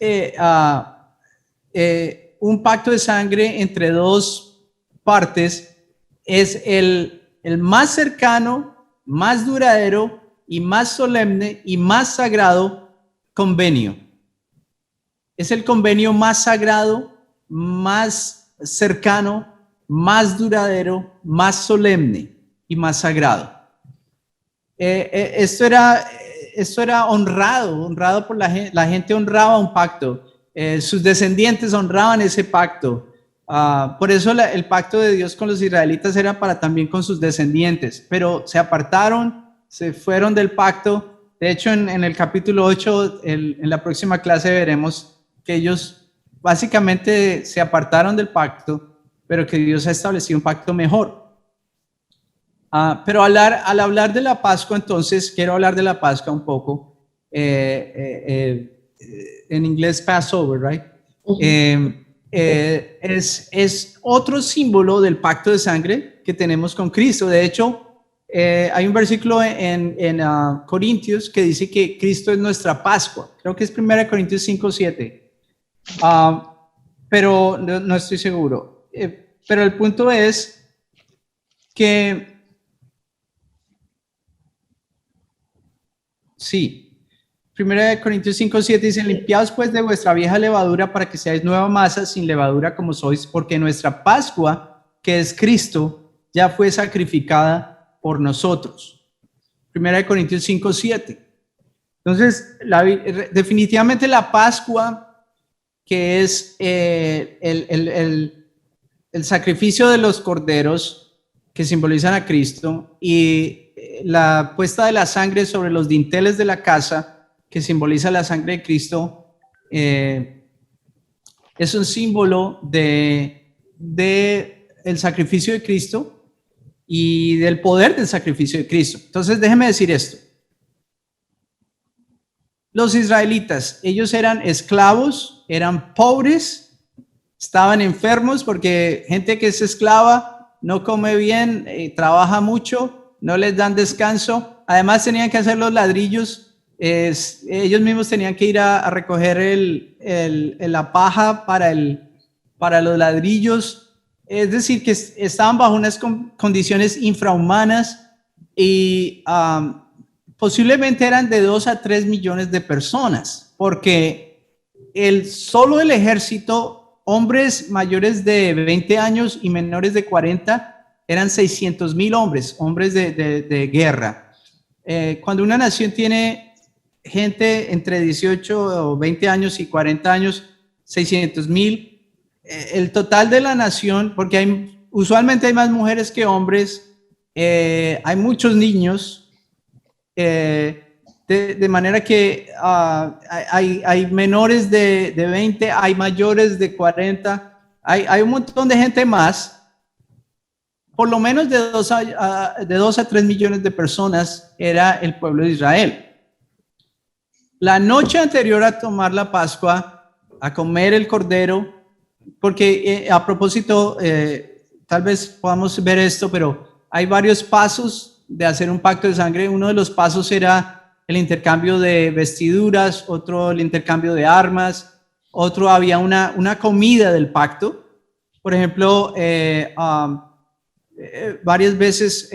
un pacto de sangre entre dos partes, es el más cercano, más duradero y más solemne y más sagrado convenio. Es el convenio más sagrado, más cercano, más duradero, más solemne y más sagrado. Esto era honrado por la gente honraba un pacto. Sus descendientes honraban ese pacto. Por eso el pacto de Dios con los israelitas era para también con sus descendientes, pero se apartaron, se fueron del pacto. De hecho, en el capítulo 8, en la próxima clase veremos que ellos básicamente se apartaron del pacto, pero que Dios ha establecido un pacto mejor. Pero al hablar de la Pascua, entonces, quiero hablar de la Pascua un poco. En inglés, Passover, right? Uh-huh. Es otro símbolo del pacto de sangre que tenemos con Cristo. De hecho, hay un versículo en Corintios que dice que Cristo es nuestra Pascua. Creo que es 1 Corintios 5:7. Pero no estoy seguro. Pero el punto es que sí, 1 Corintios 5:7 dice, limpiaos pues de vuestra vieja levadura para que seáis nueva masa sin levadura como sois, porque nuestra Pascua, que es Cristo, ya fue sacrificada por nosotros. 1 Corintios 5:7. Entonces, definitivamente la Pascua, que es el sacrificio de los corderos que simbolizan a Cristo, y la puesta de la sangre sobre los dinteles de la casa, que simboliza la sangre de Cristo, es un símbolo de el sacrificio de Cristo y del poder del sacrificio de Cristo. Entonces, déjeme decir esto. Los israelitas, ellos eran esclavos, eran pobres, estaban enfermos porque gente que es esclava no come bien, trabaja mucho, no les dan descanso. Además tenían que hacer los ladrillos, ellos mismos tenían que ir a recoger la paja para los ladrillos. Es decir, que estaban bajo unas condiciones infrahumanas y posiblemente eran de 2 a 3 millones de personas, porque solo el ejército, hombres mayores de 20 años y menores de 40, eran 600,000 hombres de guerra. Cuando una nación tiene gente entre 18 o 20 años y 40 años, 600,000, el total de la nación, porque usualmente hay más mujeres que hombres, hay muchos niños, de manera que hay menores de 20, hay mayores de 40, hay un montón de gente más, por lo menos de 2 a 3 millones de personas era el pueblo de Israel. La noche anterior a tomar la Pascua, a comer el cordero, porque a propósito, tal vez podamos ver esto, pero hay varios pasos de hacer un pacto de sangre. Uno de los pasos era el intercambio de vestiduras, otro el intercambio de armas, otro había una comida del pacto. Por ejemplo, varias veces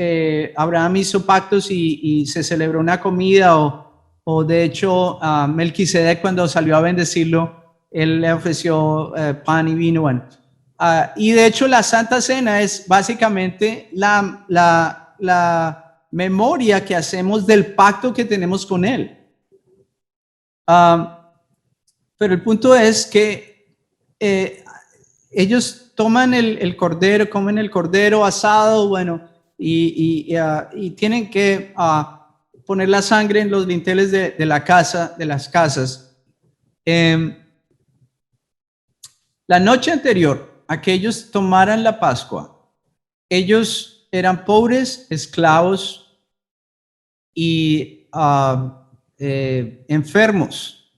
Abraham hizo pactos y se celebró una comida, o de hecho Melquisedec, cuando salió a bendecirlo, él le ofreció pan y vino. Bueno, y de hecho la Santa Cena es básicamente la memoria que hacemos del pacto que tenemos con él. Pero el punto es que ellos toman el cordero, comen el cordero asado, bueno, y tienen que poner la sangre en los dinteles de las casas. La noche anterior a que ellos tomaran la Pascua, ellos eran pobres, esclavos y enfermos,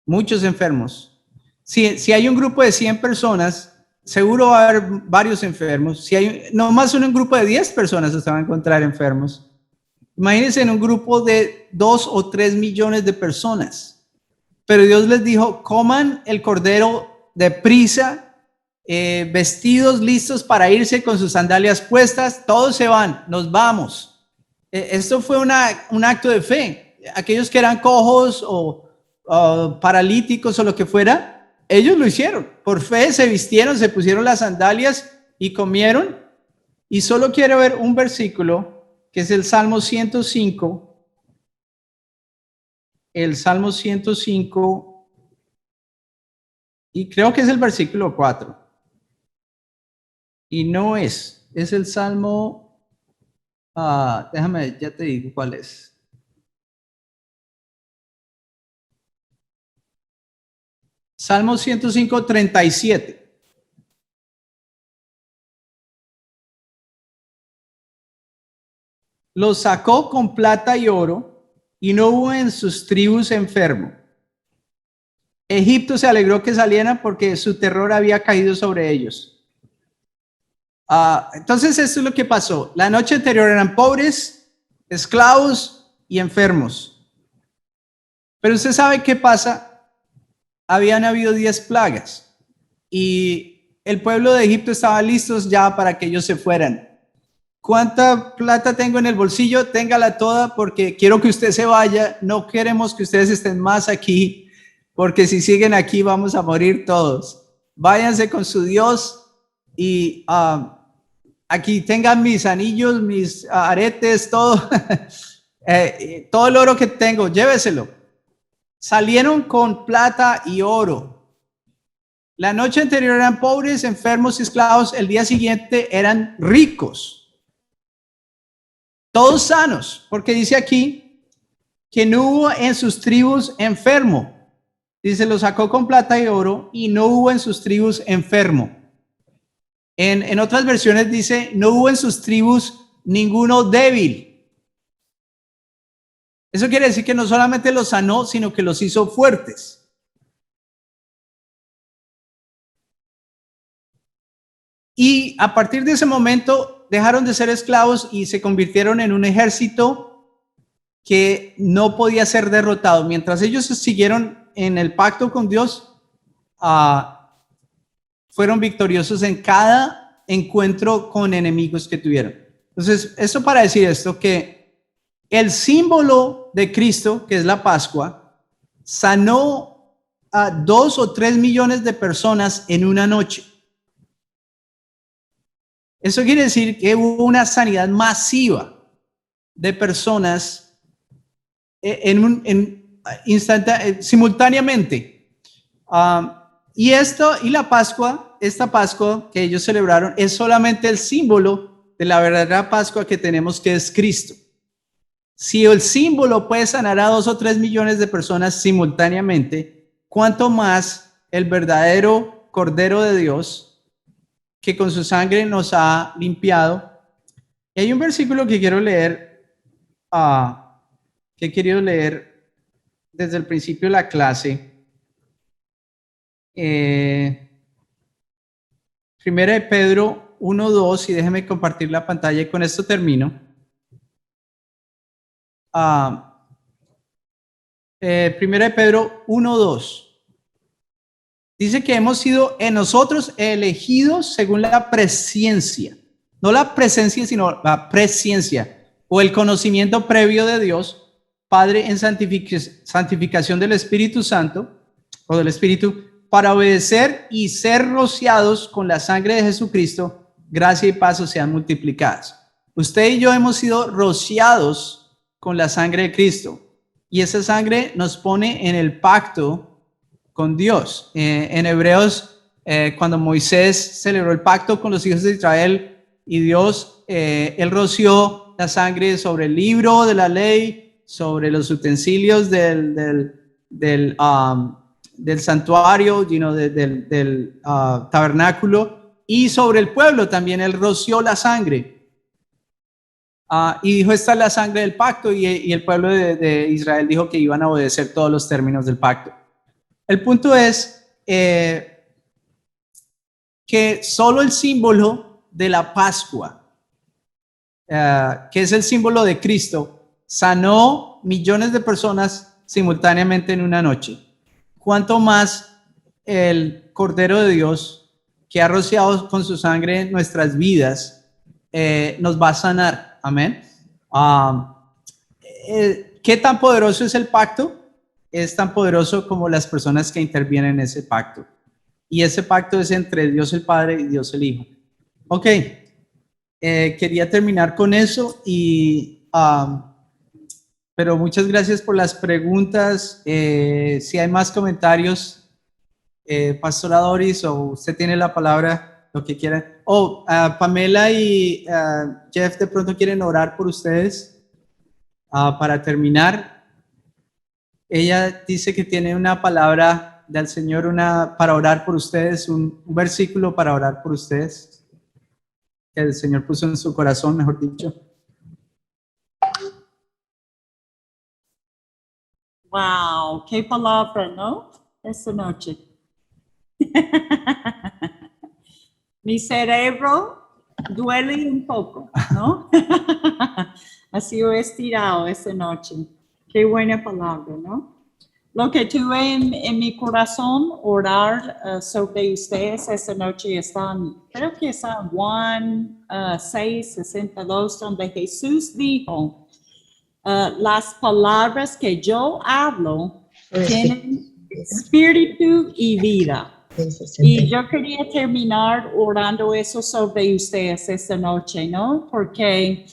muchos enfermos. Si hay un grupo de 100 personas, seguro va a haber varios enfermos. Si hay nomás un grupo de 10 personas, se van a encontrar enfermos. Imagínense en un grupo de 2 o 3 millones de personas. Pero Dios les dijo, coman el cordero deprisa, vestidos listos para irse con sus sandalias puestas, todos se van, nos vamos. Esto fue un acto de fe. Aquellos que eran cojos o paralíticos o lo que fuera, ellos lo hicieron. Por fe se vistieron, se pusieron las sandalias y comieron. Y solo quiero ver un versículo, que es el Salmo 105. El Salmo 105, y creo que es el versículo 4. Y no es el Salmo, déjame, ya te digo cuál es. Salmo 105, 37. Los sacó con plata y oro, y no hubo en sus tribus enfermo. Egipto se alegró que salieran porque su terror había caído sobre ellos. Entonces esto es lo que pasó. La noche anterior eran pobres, esclavos y enfermos. Pero usted sabe qué pasa. Habían habido 10 plagas y el pueblo de Egipto estaba listos ya para que ellos se fueran. ¿Cuánta plata tengo en el bolsillo? Téngala toda porque quiero que usted se vaya. No queremos que ustedes estén más aquí porque si siguen aquí vamos a morir todos. Váyanse con su Dios y aquí tengan mis anillos, mis aretes, todo, todo el oro que tengo, lléveselo. Salieron con plata y oro. La noche anterior eran pobres, enfermos y esclavos. El día siguiente eran ricos. Todos sanos, porque dice aquí que no hubo en sus tribus enfermo. Dice, lo sacó con plata y oro y no hubo en sus tribus enfermo. En otras versiones dice, no hubo en sus tribus ninguno débil. Eso quiere decir que no solamente los sanó, sino que los hizo fuertes. Y a partir de ese momento dejaron de ser esclavos y se convirtieron en un ejército que no podía ser derrotado. Mientras ellos siguieron en el pacto con Dios, fueron victoriosos en cada encuentro con enemigos que tuvieron. Entonces, esto para decir esto, que el símbolo de Cristo, que es la Pascua, sanó a 2 o 3 millones de personas en una noche. Eso quiere decir que hubo una sanidad masiva de personas simultáneamente. Y la Pascua, esta Pascua que ellos celebraron, es solamente el símbolo de la verdadera Pascua que tenemos, que es Cristo. Si el símbolo puede sanar a 2 o 3 millones de personas simultáneamente, ¿cuánto más el verdadero Cordero de Dios, que con su sangre nos ha limpiado? Y hay un versículo que quiero leer, que he querido leer desde el principio de la clase. Primera de Pedro 1:2, y déjeme compartir la pantalla y con esto termino. Primera de Pedro 1:2. Dice que hemos sido en nosotros elegidos según la presciencia. No la presencia, sino la presciencia o el conocimiento previo de Dios, Padre, en santificación del Espíritu Santo o del Espíritu, para obedecer y ser rociados con la sangre de Jesucristo, gracia y paz sean multiplicadas. Usted y yo hemos sido rociados con la sangre de Cristo y esa sangre nos pone en el pacto con Dios. En Hebreos, cuando Moisés celebró el pacto con los hijos de Israel y Dios, él roció la sangre sobre el libro de la ley, sobre los utensilios del santuario, del tabernáculo, y sobre el pueblo también él roció la sangre. Y dijo, esta es la sangre del pacto, y el pueblo de Israel dijo que iban a obedecer todos los términos del pacto. El punto es que solo el símbolo de la Pascua, que es el símbolo de Cristo, sanó millones de personas simultáneamente en una noche. ¿Cuánto más el Cordero de Dios, que ha rociado con su sangre nuestras vidas, nos va a sanar? Amén. ¿Qué tan poderoso es el pacto? Es tan poderoso como las personas que intervienen en ese pacto. Y ese pacto es entre Dios el Padre y Dios el Hijo. Ok, quería terminar con eso, pero muchas gracias por las preguntas. Si hay más comentarios, Pastora Doris, o usted tiene la palabra, lo que quieran. Pamela y Jeff de pronto quieren orar por ustedes para terminar. Ella dice que tiene una palabra del Señor, para orar por ustedes, un versículo para orar por ustedes, que el Señor puso en su corazón, mejor dicho. Wow, qué palabra, ¿no? Esta noche. Mi cerebro duele un poco, ¿no? Ha sido estirado esta noche. Qué buena palabra, ¿no? Lo que tuve en mi corazón orar sobre ustedes esta noche están, creo que están Juan 6:62, donde Jesús dijo, las palabras que yo hablo tienen espíritu y vida. Y yo quería terminar orando eso sobre ustedes esta noche, ¿no? Porque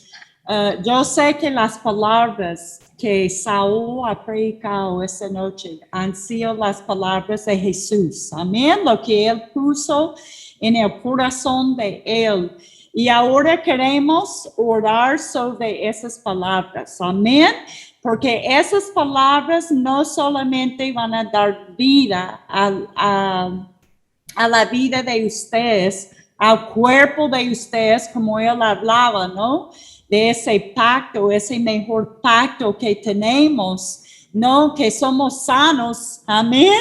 yo sé que las palabras que Saúl ha predicado esta noche han sido las palabras de Jesús. Amén. Lo que él puso en el corazón de él. Y ahora queremos orar sobre esas palabras. Amén. Porque esas palabras no solamente van a dar vida a la vida de ustedes, al cuerpo de ustedes, como él hablaba, ¿no? De ese pacto, ese mejor pacto que tenemos, ¿no? Que somos sanos, amén.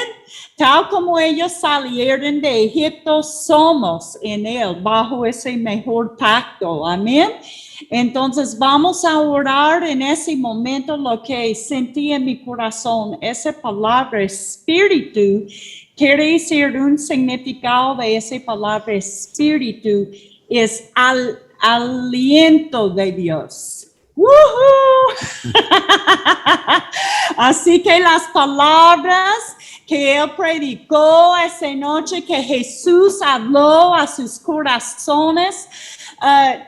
Tal como ellos salieron de Egipto, somos en él, bajo ese mejor pacto, amén. Entonces vamos a orar en ese momento lo que sentí en mi corazón, esa palabra espíritu. Quiere decir un significado de esa palabra espíritu es aliento de Dios. ¡Woohoo! Así que las palabras que él predicó esa noche, que Jesús habló a sus corazones,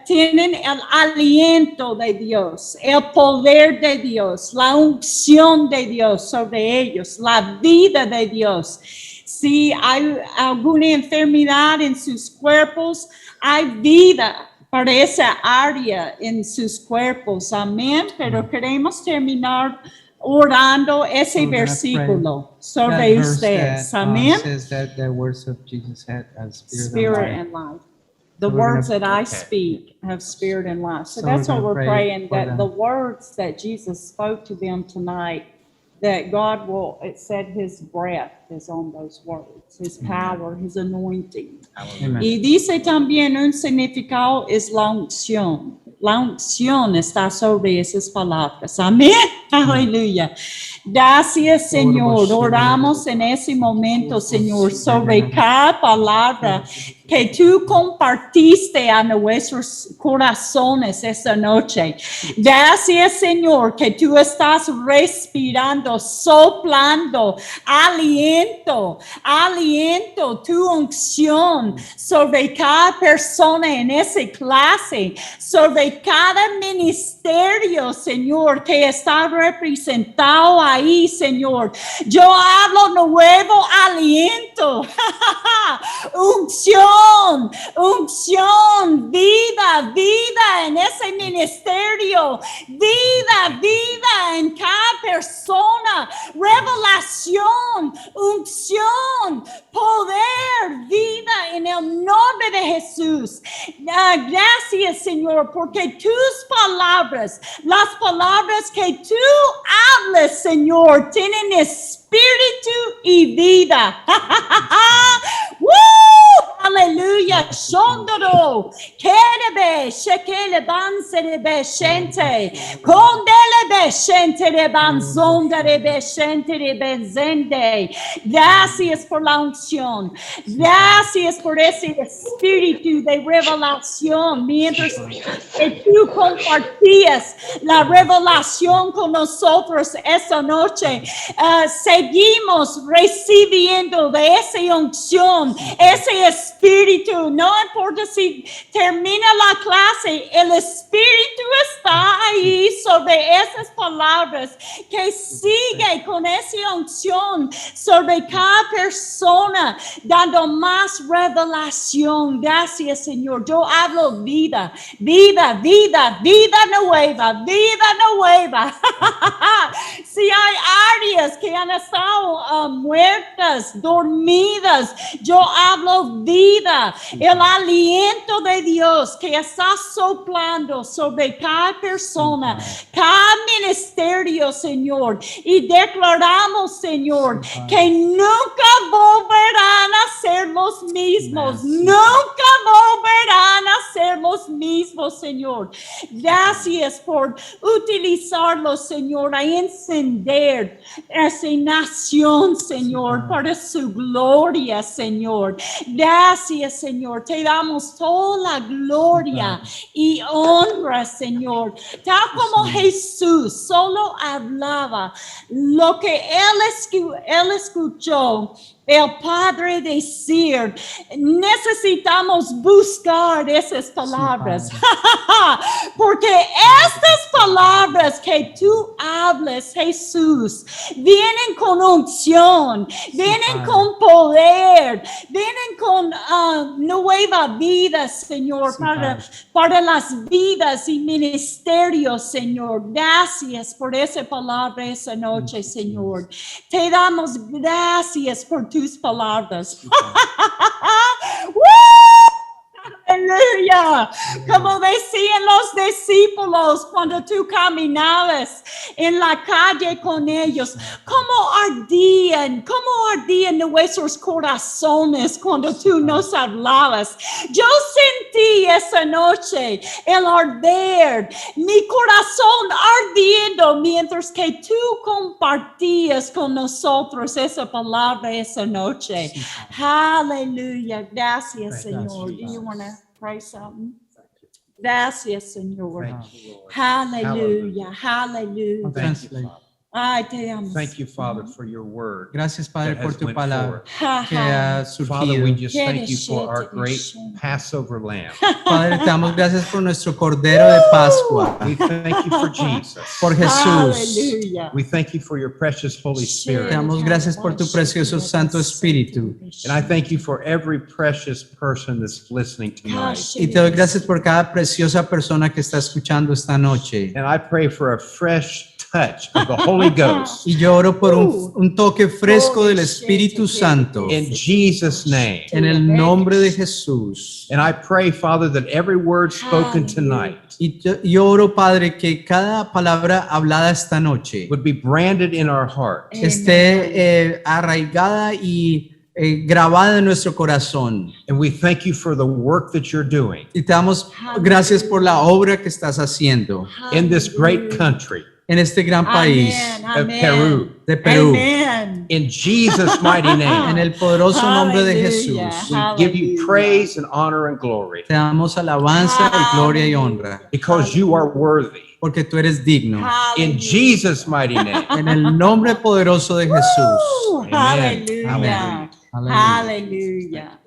tienen el aliento de Dios, el poder de Dios, la unción de Dios sobre ellos, la vida de Dios. Si hay alguna enfermedad en sus cuerpos, hay vida para esa área en sus cuerpos. Amén. Pero queremos terminar orando ese versículo sobre ustedes. Amén. Says that the words of Jesus had Spirit and life. The words that I speak have spirit and life. So that's what we're praying, that the words that Jesus spoke to them tonight, that God will, it said his breath is on those words, his power, his anointing. Amen. Y dice también un significado es la unción. La unción está sobre esas palabras. Amén. Aleluya. Gracias, Señor. Oramos en ese momento, Señor, sobre cada palabra que tú compartiste a nuestros corazones esta noche. Gracias, Señor, que tú estás respirando, soplando, aliento, tu unción sobre cada persona en esa clase, sobre cada ministerio, Señor, que está representado ahí, Señor. Yo hablo nuevo aliento, unción, vida en ese ministerio, vida en cada persona, revelación, unción, poder, vida en el nombre de Jesús. Gracias, Señor, porque tus palabras, las palabras que tú hablas, Señor, tienen espíritu y vida. Aleluya. Shondoro. Kerebe, shekele banserebe shente. Kondelebe shente de banzondarebe shente de benzende. Gracias por la unción. Gracias por ese espíritu de revelación. Mientras que tú compartías la revelación con nosotros esta noche, seguimos recibiendo de esa unción, ese espíritu. No importa si termina la clase, el espíritu está ahí sobre esas palabras, que sigue con esa unción sobre cada persona, dando más revelación. Gracias, Señor. Yo hablo vida nueva. Si hay áreas que han estado muertas, dormidas, yo hablo vida, el aliento de Dios que está soplando sobre cada persona, cada ministerio, Señor, y declaramos, Señor, que nunca volverán a ser los mismos, nunca volverán a ser los mismos, Señor. Gracias por utilizarlos, Señor, a encender esa nación, Señor, para su gloria, Señor. Gracias, Señor. Te damos toda la gloria y honra, Señor. Tal como Jesús solo hablaba lo que él escuchó el Padre decir, necesitamos buscar esas palabras, porque estas palabras que tú hablas, Jesús, vienen con unción, vienen con poder, vienen con nueva vida, Señor, para las vidas y ministerios, Señor. Gracias por esa palabra esa noche, Señor. Te damos gracias por tus palabras. ¡Woo! Aleluya. Como decían los discípulos cuando tú caminabas en la calle con ellos, cómo ardían nuestros corazones cuando tú nos hablabas. Yo sentí esa noche el arder, mi corazón ardiendo mientras que tú compartías con nosotros esa palabra esa noche. Aleluya. Gracias, Señor. Do you want to pray something? Gracias, Señor. Hallelujah. Hallelujah. Thank you, Father. Ay, te amo. Thank you, Father, for your word. Gracias, Padre, that por has tu went palabra forward. que ha Father, we surgido. just thank you for our great Passover lamb. Padre, te damos gracias por nuestro Cordero de Pascua, We thank you for Jesus. por Jesús. Hallelujah. We thank you for your precious Holy Te Spirit. damos gracias por tu precioso Santo Espíritu. And I thank you for every precious person that's listening tonight. Y te doy gracias por cada preciosa persona que está escuchando esta noche. And I pray for a fresh touch of the Holy Ghost. Y yo oro por un toque fresco del Espíritu Santo In Jesus' name. en el nombre de Jesús. And I pray, Father, that every word spoken tonight Y yo oro, Padre, que cada palabra hablada esta noche would be branded in our heart. esté arraigada y grabada en nuestro corazón. And we thank you for the work that you're doing Y te damos gracias por la obra que estás haciendo in this great country en este gran país of Peru. de Perú. Amen. In Jesus' mighty En name, el poderoso nombre de Hallelujah. Jesús. we give you praise and honor and glory Te damos alabanza y gloria y honra because you are worthy. porque tú eres digno. In Jesus' mighty name. En el nombre poderoso de Jesús. Hallelujah. Amén. Hallelujah.